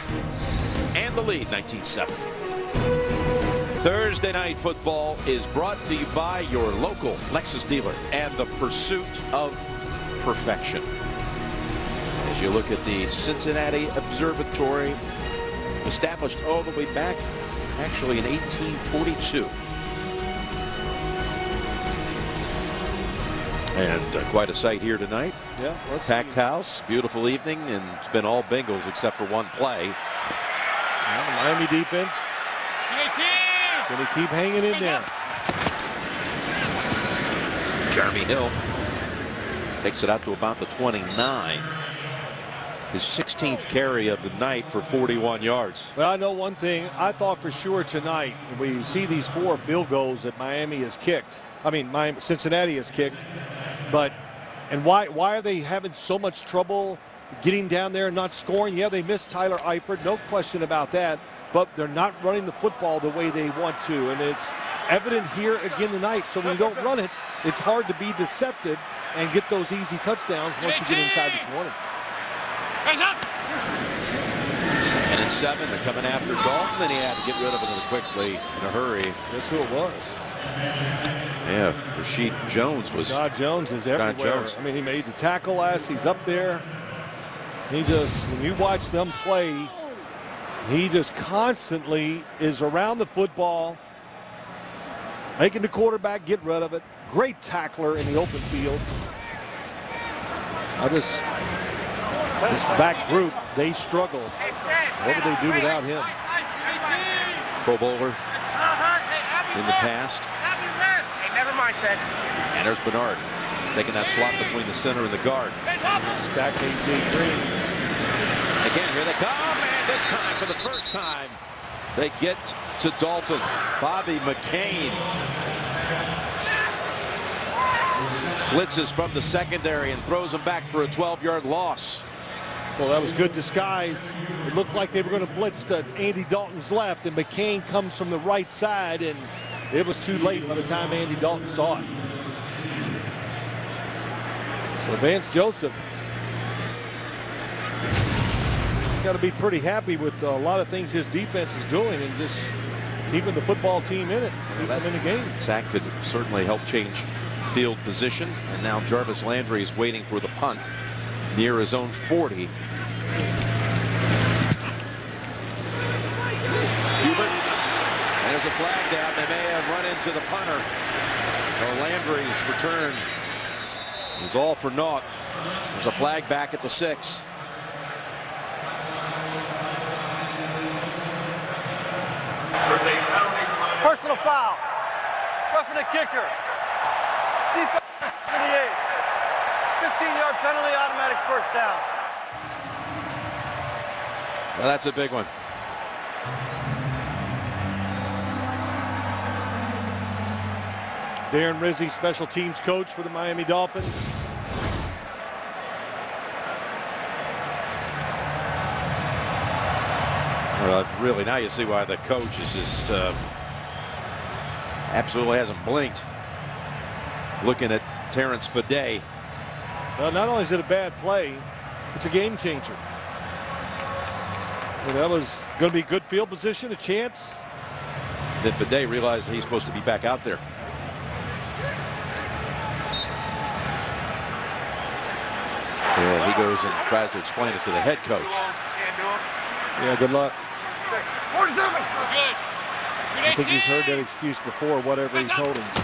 and the lead, 19-7. Thursday Night Football is brought to you by your local Lexus dealer and the pursuit of perfection. As you look at the Cincinnati Observatory, established all the way back actually in 1842. And quite a sight here tonight. Yeah, packed house, beautiful evening, and it's been all Bengals except for one play. Well, the Miami defense going to keep hanging in there. Jeremy Hill takes it out to about the 29. His 16th carry of the night for 41 yards. Well, I know one thing. I thought for sure tonight, we see these 4 field goals that Miami has kicked. I mean, Cincinnati has kicked. And why are they having so much trouble getting down there and not scoring? Yeah, they missed Tyler Eifert, no question about that. But they're not running the football the way they want to. And it's evident here again tonight. So when you don't run it, it's hard to be deceptive and get those easy touchdowns once you get inside the 20. Second and 7. They're coming after Dalton, and he had to get rid of it quickly in a hurry. Guess who it was? Yeah, Rashid Jones was. God Jones is everywhere. I mean, he made the tackle last. He's up there. He just, when you watch them play, he just constantly is around the football, making the quarterback get rid of it. Great tackler in the open field. This back group, they struggle. What would they do without him? Pro Bowler in the past. Never mind, said. And there's Bernard taking that slot between the center and the guard. Stacked A.J. Green. Again, here they come, and this time, for the first time, they get to Dalton. Bobby McCain blitzes from the secondary and throws him back for a 12-yard loss. Well, that was good disguise. It looked like they were going to blitz to Andy Dalton's left, and McCain comes from the right side, and it was too late by the time Andy Dalton saw it. So Vance Joseph got to be pretty happy with a lot of things his defense is doing and just keeping the football team in it, keeping them in the game. Sack could certainly help change field position, and now Jarvis Landry is waiting for the punt near his own 40. There's a flag down. They may have run into the punter. Landry's return is all for naught. There's a flag back at the 6. Personal foul. Roughing the kicker. Defense 78. 15-yard penalty, automatic first down. Well, that's a big one. Darren Rizzi, special teams coach for the Miami Dolphins. Really, now you see why the coach is just absolutely hasn't blinked. Looking at Terrence Fede. Well, not only is it a bad play, it's a game changer. Well, that was going to be good field position, a chance. Then Fede realized he's supposed to be back out there. Yeah, he goes and tries to explain it to the head coach. Yeah, good luck. 47. Good. I think he's heard that excuse before, whatever he told him. Look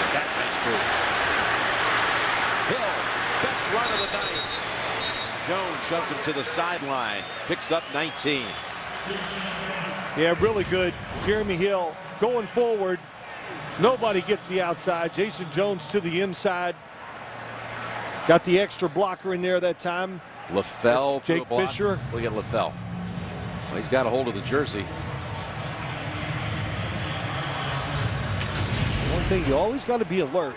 at that nice move. Hill, best run of the night. Jones shoves him to the sideline, picks up 19. Yeah, really good. Jeremy Hill going forward. Nobody gets the outside. Jason Jones to the inside. Got the extra blocker in there that time. LaFell, Jake Fisher. Look at LaFell. Well, he's got a hold of the jersey. One thing, you always got to be alert.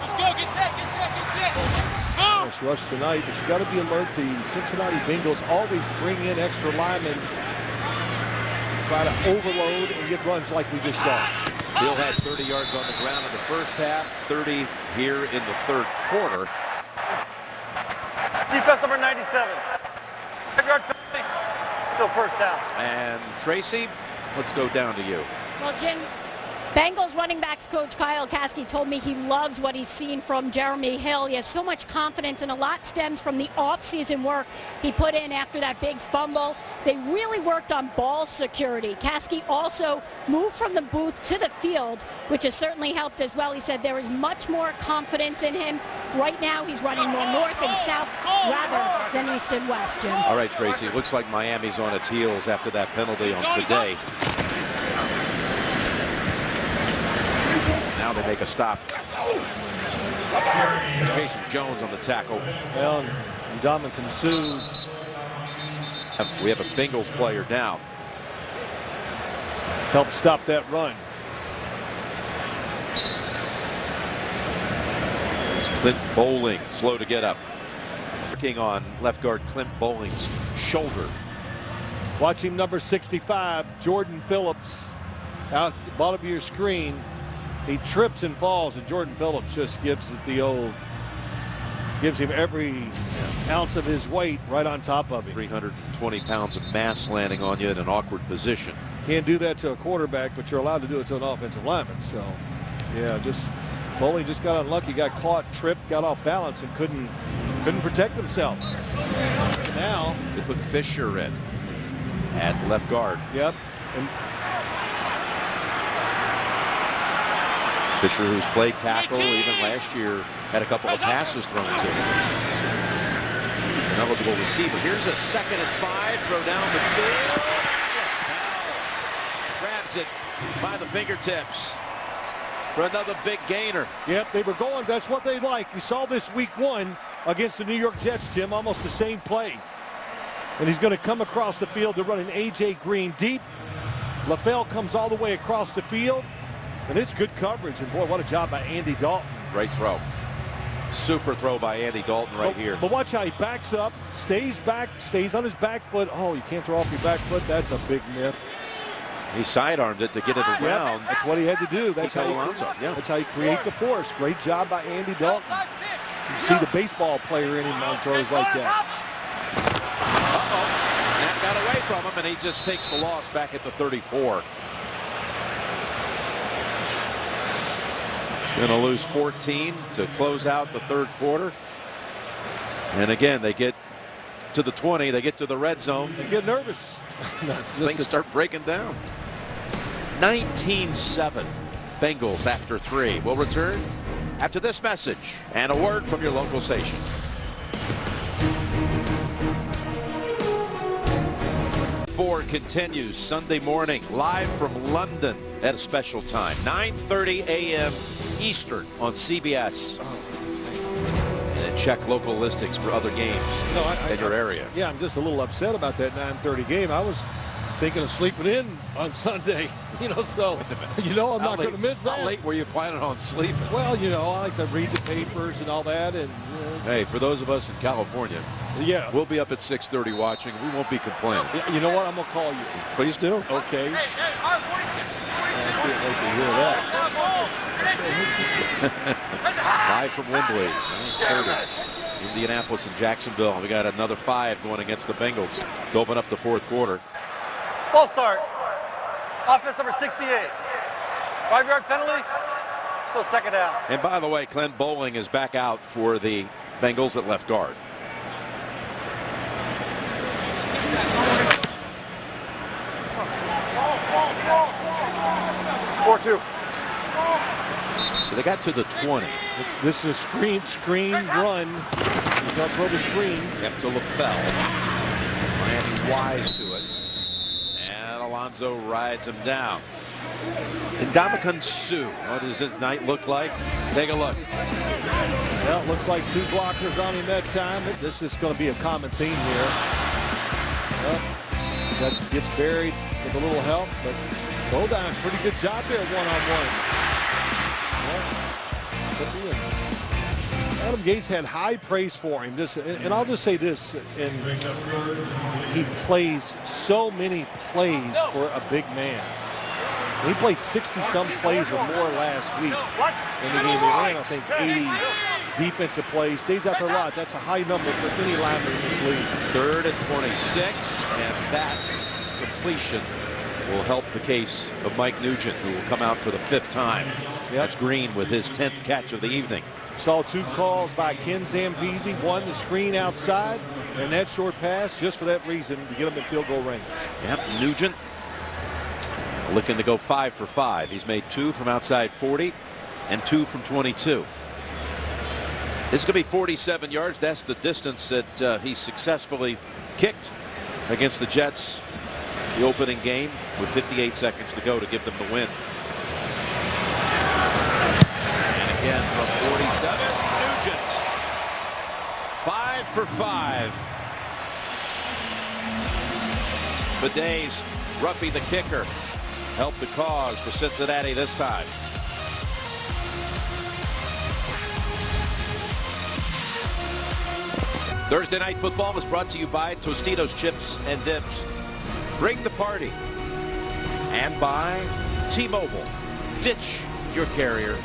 Let's go. Get set. Get set. Get set. Move. Nice rush tonight, but you got to be alert. The Cincinnati Bengals always bring in extra linemen, try to overload and get runs like we just saw. Hill had 30 yards on the ground in the first half, 30 here in the third quarter. Defense number 97. 5-yard penalty. Still first down. And Tracy, let's go down to you. Well, Jim, Bengals running backs coach Kyle Kasky told me he loves what he's seen from Jeremy Hill. He has so much confidence, and a lot stems from the offseason work he put in after that big fumble. They really worked on ball security. Kasky also moved from the booth to the field, which has certainly helped as well. He said there is much more confidence in him. Right now, he's running more north and south rather than east and west, Jim. All right, Tracy, looks like Miami's on its heels after that penalty on Fede. Now they make a stop. It's Jason Jones on the tackle. Well, Ndamukong Suh. We have a Bengals player down. Help stop that run. It's Clint Bowling, slow to get up. Working on left guard Clint Bowling's shoulder. Watch him, number 65, Jordan Phillips, out the bottom of your screen. He trips and falls, and Jordan Phillips just gives it the old, gives him every ounce of his weight right on top of him. 320 pounds of mass landing on you in an awkward position. Can't do that to a quarterback, but you're allowed to do it to an offensive lineman. So, yeah, Bowling just got unlucky, got caught, tripped, got off balance, and couldn't protect himself. So now they put Fisher in at left guard. Yep. And Fisher, who's played tackle even last year, had a couple of passes thrown to him. An eligible receiver. Here's a 2nd and 5. Throw down the field. Grabs it by the fingertips for another big gainer. Yep, they were going. That's what they like. We saw this week 1 against the New York Jets, Jim, almost the same play. And he's going to come across the field. They're running A.J. Green deep. LaFell comes all the way across the field. And it's good coverage. And, boy, what a job by Andy Dalton. Great throw. Super throw by Andy Dalton right here. But watch how he backs up, stays back, stays on his back foot. Oh, you can't throw off your back foot. That's a big myth. He sidearmed it to get it around. Yep, that's what he had to do. That's how you create the force. Great job by Andy Dalton. You see the baseball player in him on throws like that. Uh-oh. Snap got away from him, and he just takes the loss back at the 34. Going to lose 14 to close out the 3rd quarter. And again, they get to the 20. They get to the red zone. They get nervous. Things start breaking down. 19-7. Bengals after 3. We'll return after this message and a word from your local station. Four continues Sunday morning live from London at a special time, 9:30 a.m. Eastern on CBS. And then check local listings for other games in your area. Yeah, I'm just a little upset about that 9:30 game. I was thinking of sleeping in on Sunday, so, I'm not going to miss that. How late were you planning on sleeping? Well, I like to read the papers and all that. And hey, for those of us in California, yeah, we'll be up at 6:30 watching. We won't be complaining. You know what? I'm going to call you. Please do. Okay. I can't wait to hear that. Live from Wembley, 9:30. Indianapolis and Jacksonville. We got another 5 going against the Bengals to open up the 4th quarter. Full start. Offense number 68. 5-yard penalty. Still 2nd down. And by the way, Clint Bowling is back out for the Bengals at left guard. So they got to the 20. This is a screen run. He's going to throw the screen. Up to LaFell. Miami wise to it. And Alonso rides him down. Ndamukong Suh. What does his night look like? Take a look. Well, it looks like 2 blockers on him that time. This is going to be a common theme here. Well, that gets buried with a little help, but Bodine, pretty good job there one-on-one. Adam Gase had high praise for him. And I'll just say this, and he plays so many plays for a big man. He played 60-some plays or more last week in the game. They ran, I think, 80 defensive plays. Stays out there a lot. That's a high number for any lineman in this league. 3rd and 26, and that completion will help the case of Mike Nugent, who will come out for the 5th time. Yep. That's Green with his 10th catch of the evening. Saw 2 calls by Ken Zambezi. One, the screen outside, and that short pass just for that reason to get him in field goal range. Yep, Nugent looking to go 5 for 5. He's made 2 from outside 40 and 2 from 22. This is going to be 47 yards. That's the distance that he successfully kicked against the Jets the opening game with 58 seconds to go to give them the win. Again from 47, Nugent. 5 for 5. Bidet's Ruffy the kicker helped the cause for Cincinnati this time. Thursday Night Football is brought to you by Tostitos Chips and Dips. Bring the party. And by T-Mobile. Ditch your carrier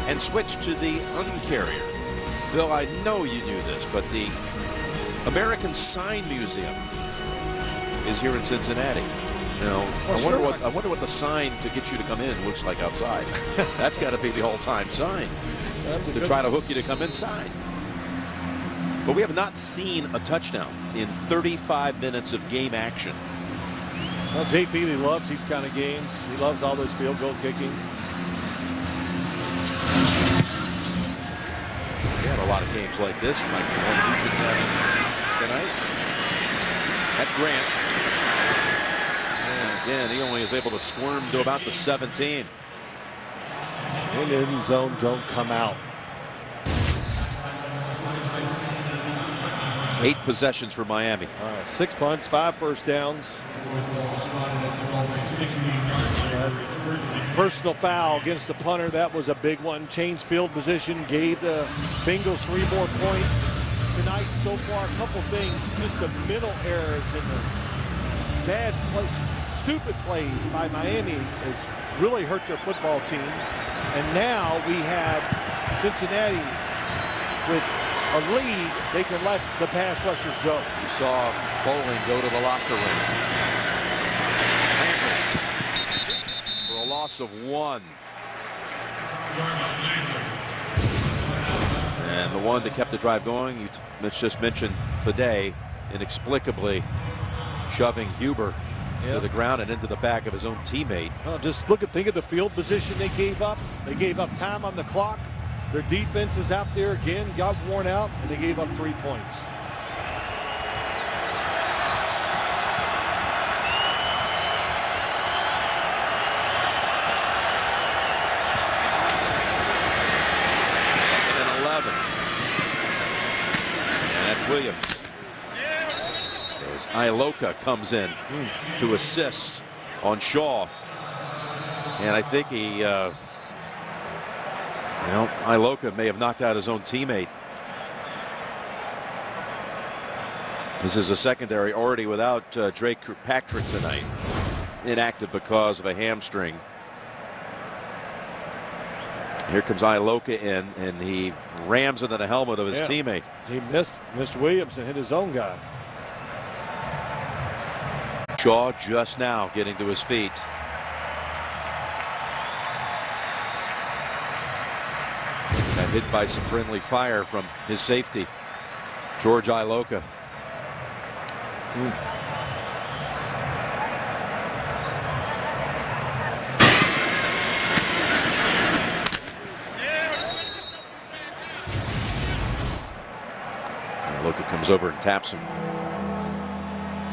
and switch to the uncarrier. Bill, I know you knew this, but the American Sign Museum is here in Cincinnati. You know, I wonder what the sign to get you to come in looks like outside. That's got to be the all-time sign to try to hook you to come inside. But we have not seen a touchdown in 35 minutes of game action. Well, Jay Feely loves these kind of games. He loves all this field goal kicking. We had a lot of games like this. Like the one Nugent's having tonight. That's Grant. And again, he only is able to squirm to about the 17. In end zone, don't come out. 8 possessions for Miami. 6 punts, 5 first downs. Personal foul against the punter. That was a big one. Changed field position. Gave the Bengals 3 more points. Tonight so far, a couple things. Just the mental errors and the bad plays, stupid plays by Miami has really hurt their football team. And now we have Cincinnati with a lead. They can let the pass rushers go. You saw Bowling go to the locker room for a loss of 1. And the one that kept the drive going, you just mentioned Fide inexplicably shoving Huber to the ground and into the back of his own teammate. Well, think of the field position they gave up. They gave up time on the clock. Their defense is out there again, got worn out, and they gave up 3 points. Second and 11. And that's Williams. As Iloka comes in to assist on Shaw. And I think he... well, Iloka may have knocked out his own teammate. This is a secondary already without Drake Kirkpatrick tonight. Inactive because of a hamstring. Here comes Iloka in, and he rams into the helmet of his teammate. He missed Williams and hit his own guy. Shaw just now getting to his feet. Got hit by some friendly fire from his safety, George Iloka. Iloka comes over and taps him.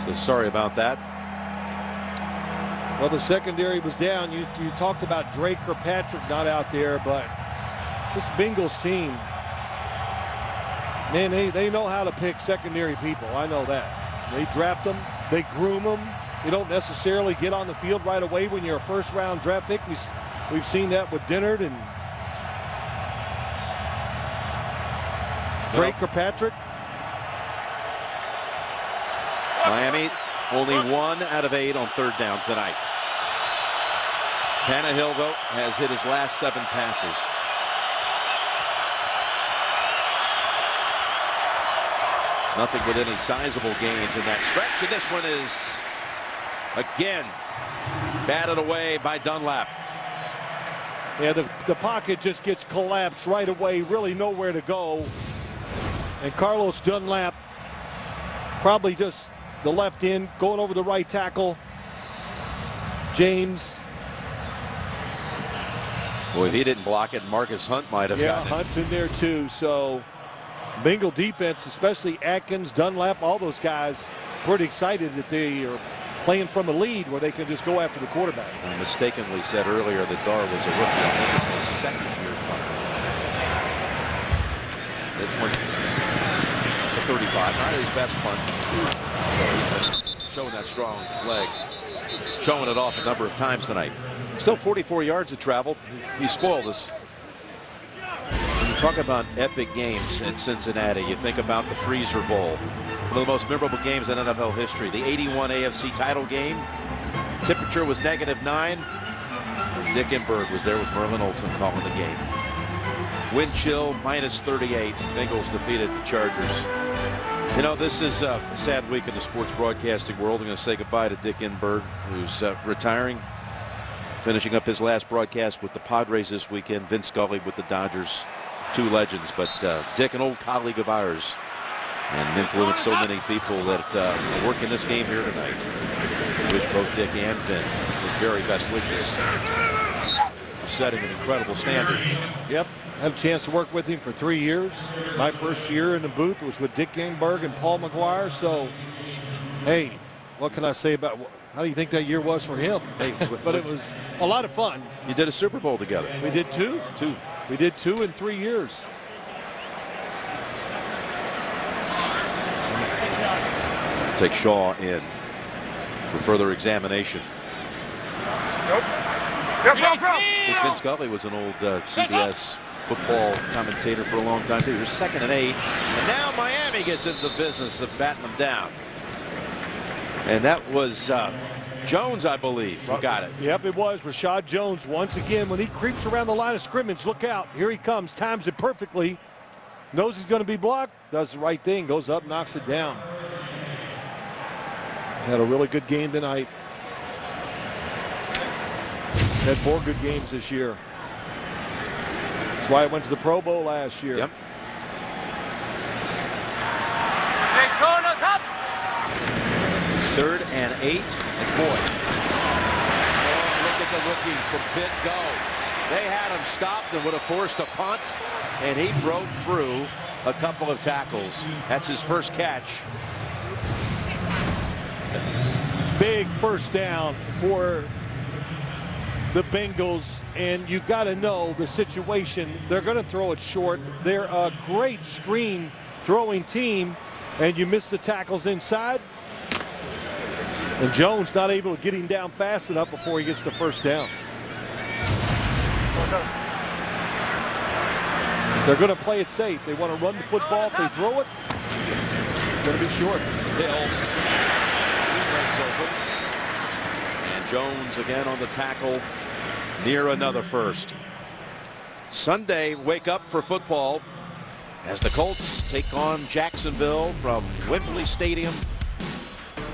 Says sorry about that. Well, the secondary was down. You talked about Drake Kirkpatrick not out there, but this Bengals team, man, they know how to pick secondary people. I know that. They draft them. They groom them. You don't necessarily get on the field right away when you're a first-round draft pick. We've seen that with Dennard and Drake Kirkpatrick. Miami only 1 out of 8 on 3rd down tonight. Tannehill, though, has hit his last 7 passes. Nothing with any sizable gains in that stretch. And this one is, again, batted away by Dunlap. Yeah, the pocket just gets collapsed right away. Really nowhere to go. And Carlos Dunlap probably just the left end going over the right tackle. James. Boy, if he didn't block it, Marcus Hunt might have gotten it. Yeah, Hunt's in there too. So Bengal defense, especially Atkins, Dunlap, all those guys, pretty excited that they are playing from a lead where they can just go after the quarterback. I mistakenly said earlier that Dar was a rookie. I think it's his 2nd year punter. This one, the 35, not his best punt. Showing that strong leg, showing it off a number of times tonight. Still 44 yards of travel. He spoiled us. When you talk about epic games in Cincinnati, you think about the Freezer Bowl, one of the most memorable games in NFL history. The '81 AFC title game. Temperature was -9. And Dick Enberg was there with Merlin Olsen calling the game. Wind chill -38. Bengals defeated the Chargers. You know, this is a sad week in the sports broadcasting world. I'm going to say goodbye to Dick Enberg, who's retiring, finishing up his last broadcast with the Padres this weekend. Vince Scully with the Dodgers, two legends. But Dick, an old colleague of ours, and influenced so many people that are working this game here tonight. I wish both Dick and Vin the very best wishes for setting an incredible standard. Yep. Had a chance to work with him for 3 years. My first year in the booth was with Dick Enberg and Paul McGuire. So, hey, what can I say about how do you think that year was for him? Hey, but it was a lot of fun. You did a Super Bowl together. We did two. We did 2 in 3 years. Take Shaw in for further examination. Vince Scully was an old CBS football commentator for a long time too. Here's 2nd and 8, and now Miami gets into the business of batting them down. And that was Jones, I believe, who got it. Yep, it was Rashad Jones once again. When he creeps around the line of scrimmage, look out! Here he comes, times it perfectly. Knows he's going to be blocked. Does the right thing. Goes up, knocks it down. Had a really good game tonight. Had 4 good games this year. That's why I went to the Pro Bowl last year. Yep. Third and 8. It's Boyd. Oh, look at the rookie from Pitt go. They had him stopped and would have forced a punt, and he broke through a couple of tackles. That's his first catch. Big first down for the Bengals, and you got to know the situation. They're going to throw it short. They're a great screen throwing team, and you miss the tackles inside. And Jones not able to get him down fast enough before he gets the first down. They're going to play it safe. They want to run the football. If they throw it, it's going to be short. Hill. He breaks open. And Jones again on the tackle near another first. Sunday, wake up for football as the Colts take on Jacksonville from Wembley Stadium.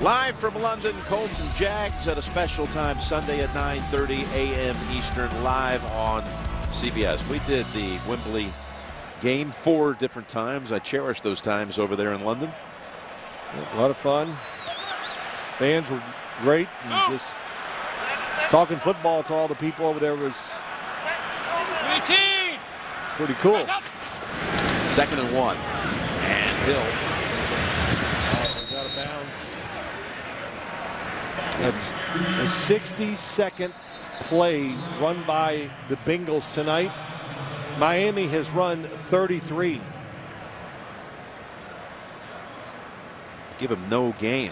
Live from London, Colts and Jags at a special time Sunday at 9:30 a.m. Eastern, live on CBS. We did the Wembley game 4 different times. I cherish those times over there in London. A lot of fun. Fans were great. And just talking football to all the people over there was pretty cool. 2nd and 1. And Hill. He's out of bounds. That's the 62nd play run by the Bengals tonight. Miami has run 33. Give him no gain.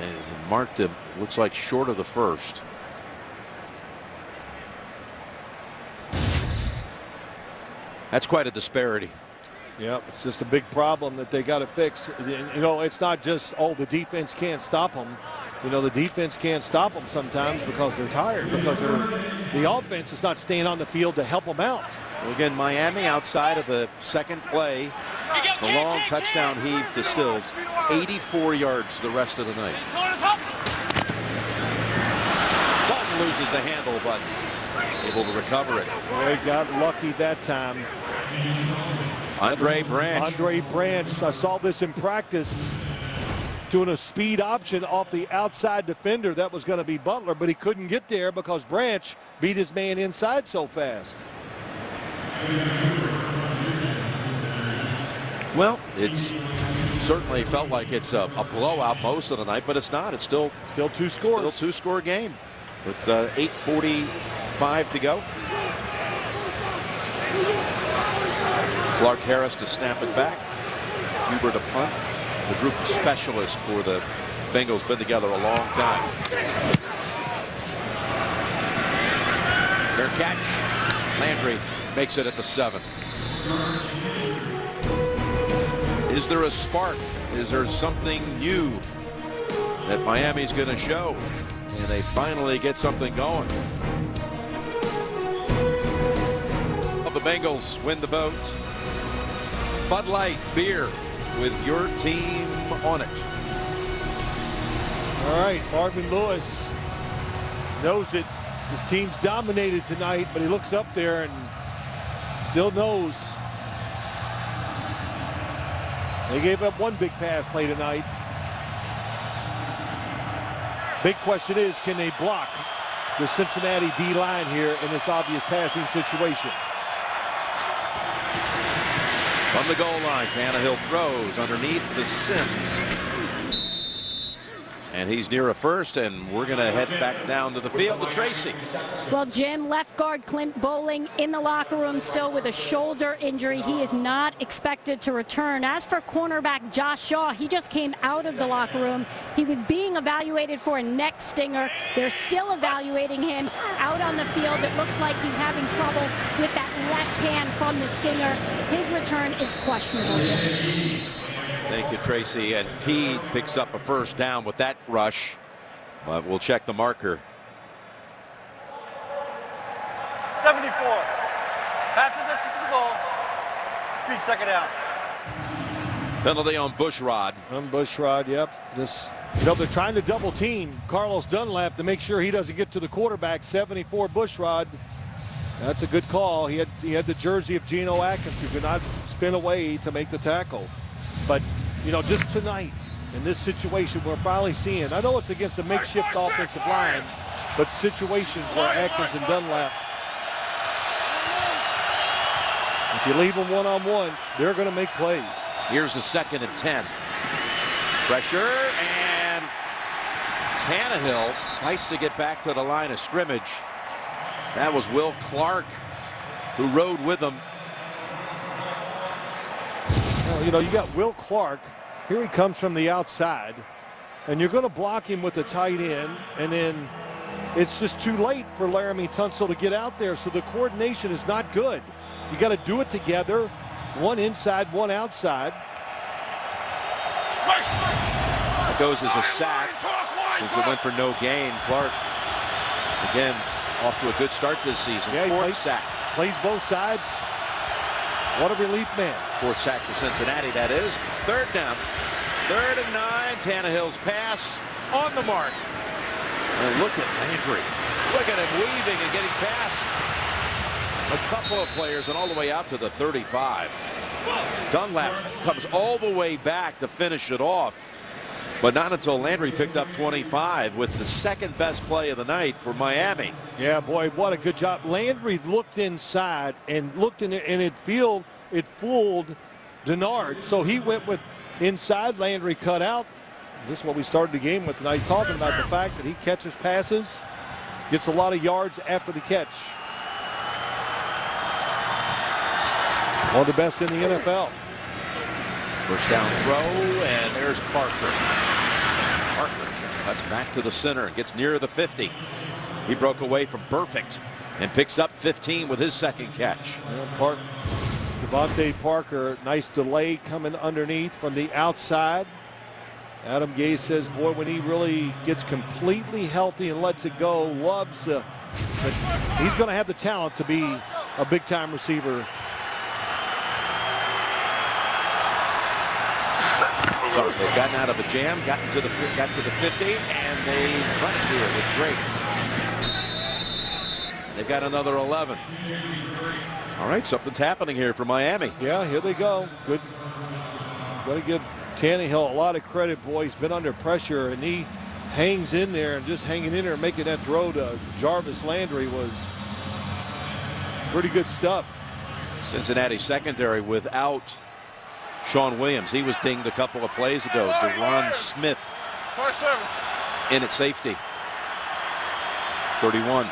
And marked him, looks like, short of the first. That's quite a disparity. Yeah, it's just a big problem that they got to fix. You know, it's not just, oh, the defense can't stop them. You know, the defense can't stop them sometimes because they're tired, because the offense is not staying on the field to help them out. Well, again, Miami outside of the second play. The long touchdown heave to Stills. 84 yards the rest of the night. Dalton loses the handle, but able to recover it. They got lucky that time. Andre Branch. I saw this in practice, doing a speed option off the outside defender. That was going to be Butler, but he couldn't get there because Branch beat his man inside so fast. Well, it's certainly felt like it's a blowout most of the night, but it's not. It's still 2 scores. Still 2-score game with 8:45 to go. Clark Harris to snap it back. Huber to punt. The group of specialists for the Bengals been together a long time. Fair catch. Landry makes it at the 7. Is there a spark? Is there something new that Miami's going to show? And they finally get something going. The Bengals win the vote. Bud Light beer with your team on it. All right, Marvin Lewis knows it. His team's dominated tonight, but he looks up there and still knows. They gave up one big pass play tonight. Big question is, can they block the Cincinnati D-line here in this obvious passing situation? From the goal line, Tannehill throws underneath to Sims. And he's near a first, and we're going to head back down to the field to Tracy. Well, Jim, left guard Clint Bowling in the locker room still with a shoulder injury. He is not expected to return. As for cornerback Josh Shaw, he just came out of the locker room. He was being evaluated for a neck stinger. They're still evaluating him out on the field. It looks like he's having trouble with that left hand from the stinger. His return is questionable, Jim. Thank you, Tracy. And P picks up a first down with that rush. But we'll check the marker. 74. Passes it to the goal. Pete, second down. Penalty on Bushrod. On Bushrod, yep. They're trying to double team Carlos Dunlap to make sure he doesn't get to the quarterback. 74 Bushrod. That's a good call. He had the jersey of Geno Atkins, who could not spin away to make the tackle. But, just tonight, in this situation, we're finally seeing, I know it's against a makeshift offensive line, but situations where Atkins and Dunlap, if you leave them one-on-one, they're going to make plays. Here's the 2nd and 10. Pressure, and Tannehill fights to get back to the line of scrimmage. That was Will Clark who rode with him. Well, you got Will Clark. Here he comes from the outside, and you're going to block him with a tight end, and then it's just too late for Laramie Tunsil to get out there, so the coordination is not good. You got to do it together, one inside, one outside. That goes as a sack since it went for no gain. Clark, again, off to a good start this season. Yeah, Fourth sack. Plays both sides. What a relief man. 4th sack for Cincinnati, that is. 3rd down. 3rd and 9. Tannehill's pass on the mark. And look at Landry. Look at him weaving and getting past a couple of players and all the way out to the 35. Dunlap comes all the way back to finish it off. But not until Landry picked up 25 with the 2nd best play of the night for Miami. Yeah, boy, what a good job. Landry looked inside and looked in it, and it fooled Denard. So he went with inside. Landry cut out. This is what we started the game with tonight, talking about the fact that he catches passes, gets a lot of yards after the catch. One of the best in the NFL. First down throw, and there's Parker. Parker cuts back to the center and gets near the 50. He broke away from Perfect and picks up 15 with his 2nd catch. Yeah, Devontae Parker, nice delay coming underneath from the outside. Adam Gase says, boy, when he really gets completely healthy and lets it go, loves he's going to have the talent to be a big-time receiver. So they've gotten out of a jam, got to the 50, and they run it here with Drake. They've got another 11. All right, something's happening here for Miami. Yeah, here they go. Good. Got to give Tannehill a lot of credit, boy. He's been under pressure, and he hangs in there, and just hanging in there and making that throw to Jarvis Landry was pretty good stuff. Cincinnati secondary without Sean Williams. He was dinged a couple of plays ago. Deron Smith in at safety. 31.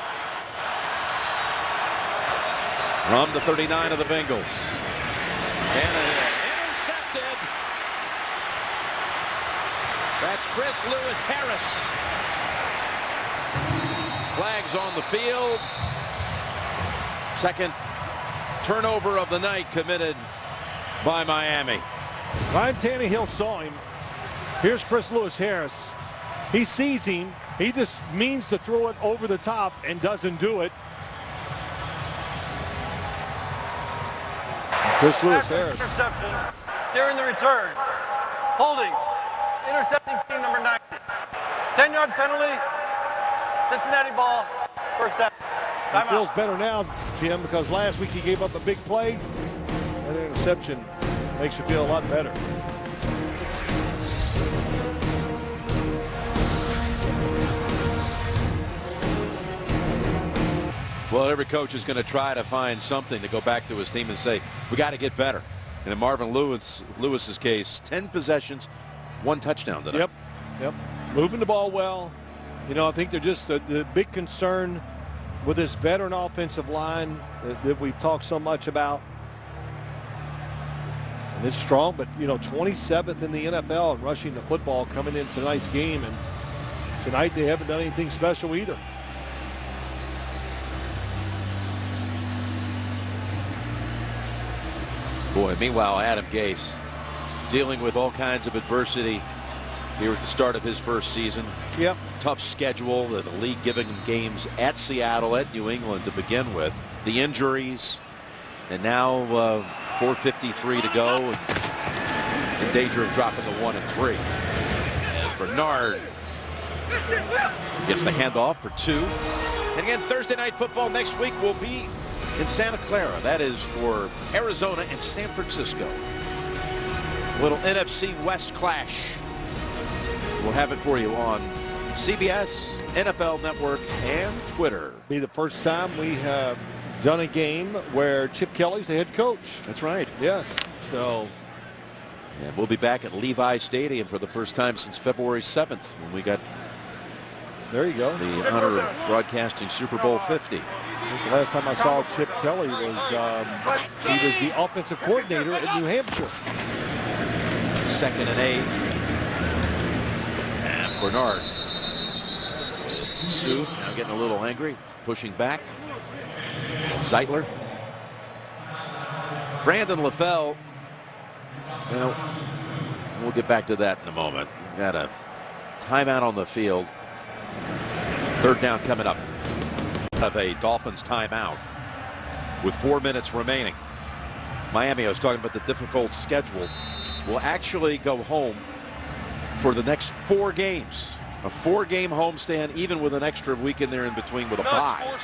From the 39 of the Bengals. Tannehill intercepted. That's Chris Lewis Harris. Flags on the field. Second turnover of the night committed by Miami. Ryan Tannehill saw him. Here's Chris Lewis Harris. He sees him. He just means to throw it over the top and doesn't do it. Chris Lewis Harris. Interception during the return. Holding. Intercepting team number 90. 10-yard penalty. Cincinnati ball. First down. He feels better now, Jim, because last week he gave up a big play. That interception makes you feel a lot better. Well, every coach is going to try to find something to go back to his team and say, we got to get better. And in Marvin Lewis's case, 10 possessions, 1 touchdown today. Yep. Moving the ball well. You know, I think they're just the big concern with this veteran offensive line that we've talked so much about. And it's strong, but, you know, 27th in the NFL in rushing the football coming in tonight's game. And tonight they haven't done anything special either. Boy, meanwhile, Adam Gase dealing with all kinds of adversity here at the start of his first season. Yep. Tough schedule, the league giving him games at Seattle, at New England to begin with. The injuries, and now 4:53 to go, and in danger of dropping to 1 and 3. As Bernard gets the handoff for 2. And again, Thursday Night Football next week will be in Santa Clara. That is for Arizona and San Francisco. A little NFC West clash. We'll have it for you on CBS, NFL Network, and Twitter. Be the first time we have done a game where Chip Kelly's the head coach. That's right. Yes. So. And we'll be back at Levi Stadium for the first time since February 7th when we got there you go. The honor of broadcasting Super Bowl 50. The last time I saw Chip Kelly was he was the offensive coordinator at New Hampshire. 2nd and 8. And Bernard. Sue now getting a little angry, pushing back. Zeitler. Brandon LaFell. Well, we'll get back to that in a moment. We've got a timeout on the field. 3rd down coming up. Of a Dolphins timeout with 4 minutes remaining. Miami, I was talking about the difficult schedule, will actually go home for the next 4 games. A 4-game homestand, even with an extra week in there in between with a bye.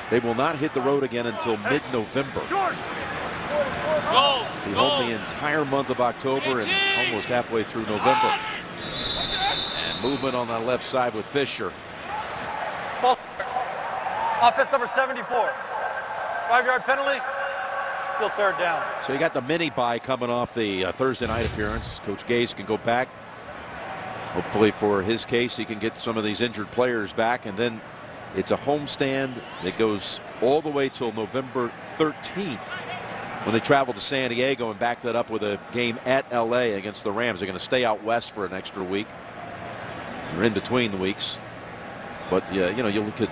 They will not hit the road again until mid-November. Be home the entire month of October and almost halfway through November. And movement on the left side with Fisher. Offense number 74. 5-yard penalty. Still 3rd down. So you got the mini bye coming off the Thursday night appearance. Coach Gase can go back. Hopefully for his case, he can get some of these injured players back. And then it's a homestand that goes all the way till November 13th when they travel to San Diego and back that up with a game at LA against the Rams. They're going to stay out west for an extra week. They're in between the weeks. But, you know, you could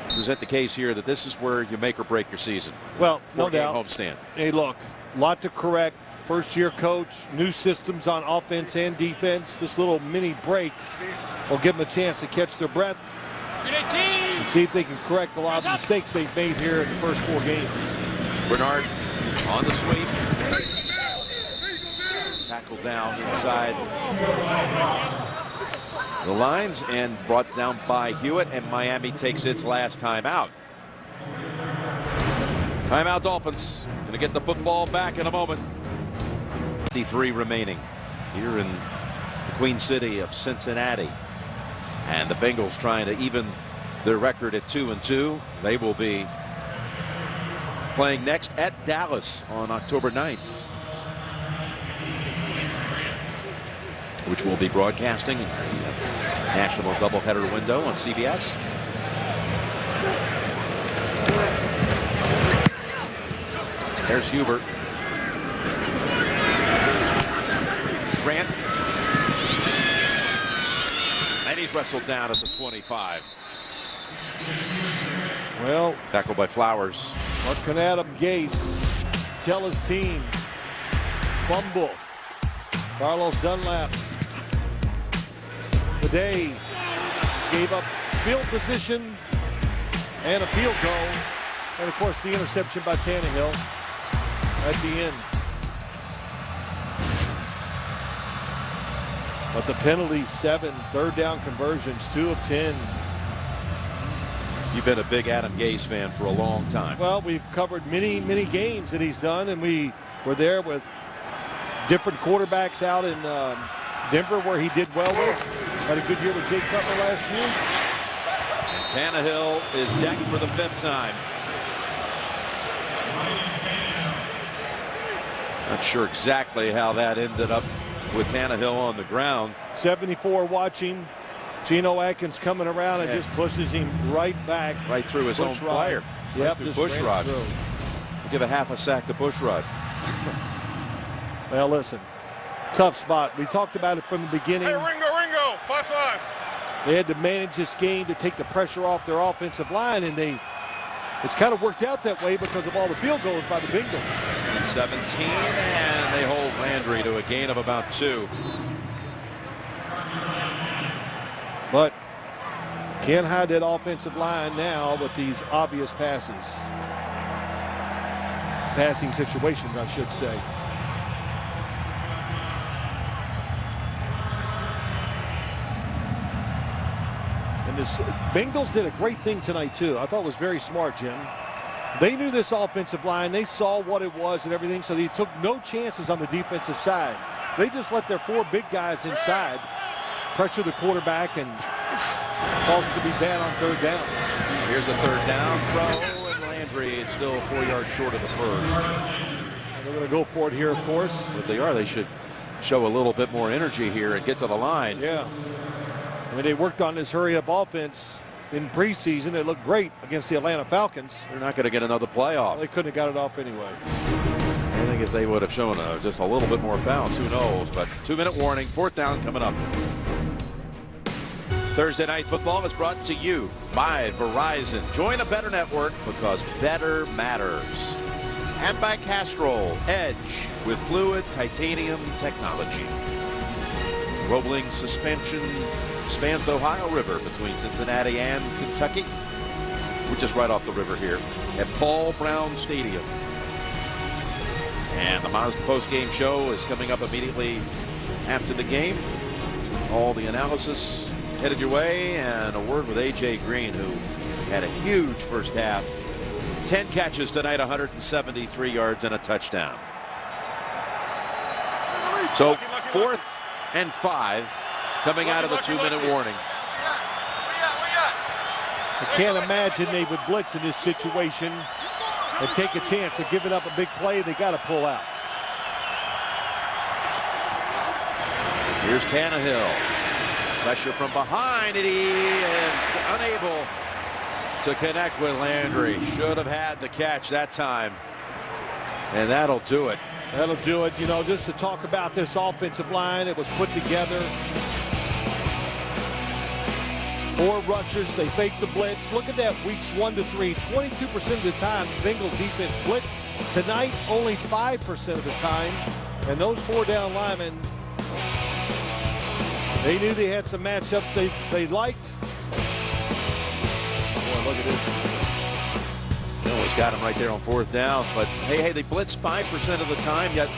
present the case here that this is where you make or break your season. Well, no doubt. Homestand. Hey, look, a lot to correct. First-year coach, new systems on offense and defense. This little mini break will give them a chance to catch their breath and see if they can correct a lot of the mistakes they've made here in the first 4 games. Bernard on the sweep. Tackled down inside the lines and brought down by Hewitt, and Miami takes its last timeout. Timeout Dolphins. Going to get the football back in a moment. 53 remaining here in the Queen City of Cincinnati. And the Bengals trying to even their record at 2-2. They will be playing next at Dallas on October 9th. Which will be broadcasting in the national doubleheader window on CBS. There's Hubert. Grant. And he's wrestled down at the 25. Well, tackled by Flowers. What can Adam Gase tell his team? Fumble. Carlos Dunlap today gave up field position and a field goal. And of course the interception by Tannehill at the end. But the penalties, 7 third down conversions, 2 of 10. You've been a big Adam Gase fan for a long time. Well, we've covered many games that he's done, and we were there with different quarterbacks out in Denver where he did well with. Had a good year with Jake Cutler last year. And Tannehill is decked for the 5th time. Not sure exactly how that ended up with Tannehill on the ground. 74 watching. Geno Atkins coming around and just pushes him right back. Right through his own player. Yep, right through Bushrod. We'll give a half a sack to Bushrod. Well, listen, tough spot. We talked about it from the beginning. Hey, Ringo, 5-5. They had to manage this game to take the pressure off their offensive line, and it's kind of worked out that way because of all the field goals by the Bengals. 17, and they hold Landry to a gain of about 2. But can't hide that offensive line now with these obvious passes. Passing situations, I should say. And the Bengals did a great thing tonight, too. I thought it was very smart, Jim. They knew this offensive line. They saw what it was and everything, so they took no chances on the defensive side. They just let their 4 big guys inside pressure the quarterback and cause it to be bad on 3rd down. Here's a 3rd down throw, and Landry is still 4 yards short of the 1st. They're going to go for it here, of course. If they are, they should show a little bit more energy here and get to the line. Yeah. I mean, they worked on this hurry-up offense in preseason. It looked great against the Atlanta Falcons. They're not going to get another playoff. Well, they couldn't have got it off anyway. I think if they would have shown just a little bit more bounce, who knows? But 2-minute warning, 4th down coming up. Thursday Night Football is brought to you by Verizon. Join a better network because better matters. And by Castrol Edge with fluid titanium technology. Rolling suspension spans the Ohio River between Cincinnati and Kentucky. We're just right off the river here at Paul Brown Stadium. And the Mazda post-game show is coming up immediately after the game. All the analysis headed your way, and a word with A.J. Green, who had a huge first half. 10 catches tonight, 173 yards and a touchdown. So 4th and 5 coming out of the 2-minute warning. I can't imagine they would blitz in this situation and take a chance of giving up a big play. They got to pull out. Here's Tannehill. Pressure from behind, and he is unable to connect with Landry. Should have had the catch that time. And that'll do it. That'll do it. You know, just to talk about this offensive line, it was put together. 4 rushers, they faked the blitz. Look at that, weeks 1 to 3, 22% of the time the Bengals defense blitz. Tonight, only 5% of the time. And those 4 down linemen, they knew they had some matchups they liked. Boy, look at this. Noah's got him right there on 4th down. But, hey, they blitzed 5% of the time, yet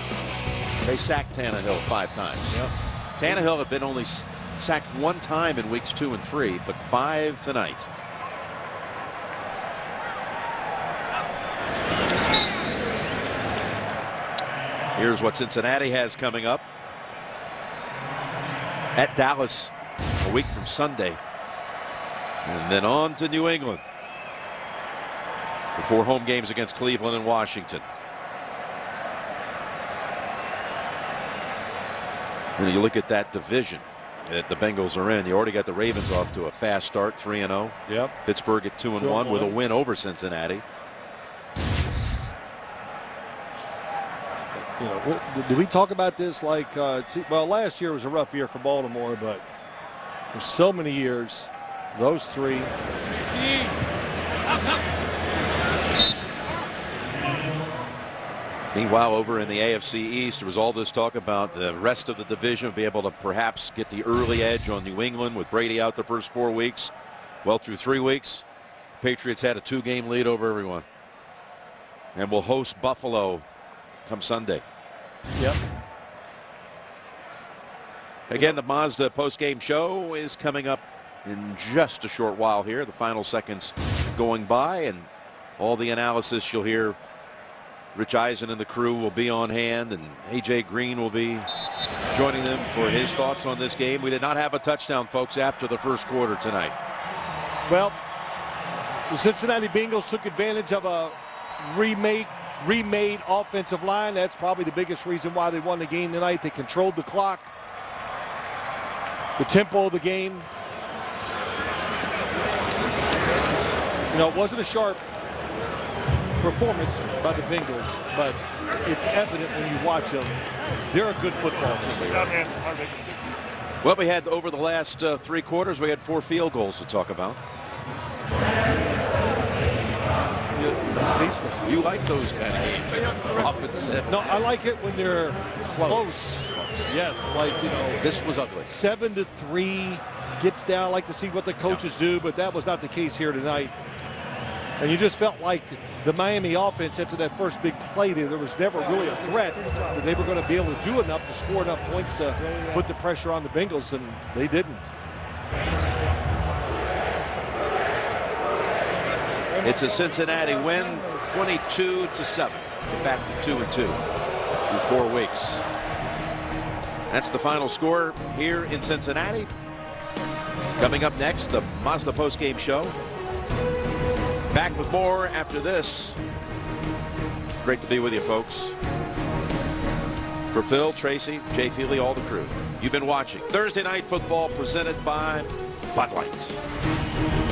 they sacked Tannehill 5 times. Yep. Tannehill had been only sacked 1 time in weeks 2 and 3, but 5 tonight. Here's what Cincinnati has coming up. At Dallas a week from Sunday. And then on to New England. Before home games against Cleveland and Washington. And you look at that division that the Bengals are in. You already got the Ravens off to a fast start, 3-0. Yep. Pittsburgh at 2-1 with a win over Cincinnati. You know, did we talk about this? Like, well, last year was a rough year for Baltimore, but for so many years, those three. Meanwhile, over in the AFC East, there was all this talk about the rest of the division be able to perhaps get the early edge on New England with Brady out the first 4 weeks. Well, through 3 weeks, Patriots had a 2-game lead over everyone. And will host Buffalo come Sunday. Yep. Again, the Mazda post-game show is coming up in just a short while here. The final seconds going by, and all the analysis you'll hear. Rich Eisen and the crew will be on hand, and A.J. Green will be joining them for his thoughts on this game. We did not have a touchdown, folks, after the first quarter tonight. Well, the Cincinnati Bengals took advantage of a remade offensive line. That's probably the biggest reason why they won the game tonight. They controlled the clock, the tempo of the game. You know, it wasn't a sharp performance by the Bengals, but it's evident when you watch them. They're a good football team. Well, we had over the last 3 quarters, we had 4 field goals to talk about. You like those kind of games? Often said. No, I like it when they're close. Yes, like, you know. This was ugly. 7-3 gets down. I like to see what the coaches do, but that was not the case here tonight. And you just felt like the Miami offense, after that first big play there was never really a threat that they were going to be able to do enough to score enough points to put the pressure on the Bengals, and they didn't. It's a Cincinnati win, 22-7. Back to 2-2 through 4 weeks. That's the final score here in Cincinnati. Coming up next, the Mazda postgame show. Back with more after this. Great to be with you, folks. For Phil, Tracy, Jay Feely, all the crew, you've been watching Thursday Night Football presented by Bud Light.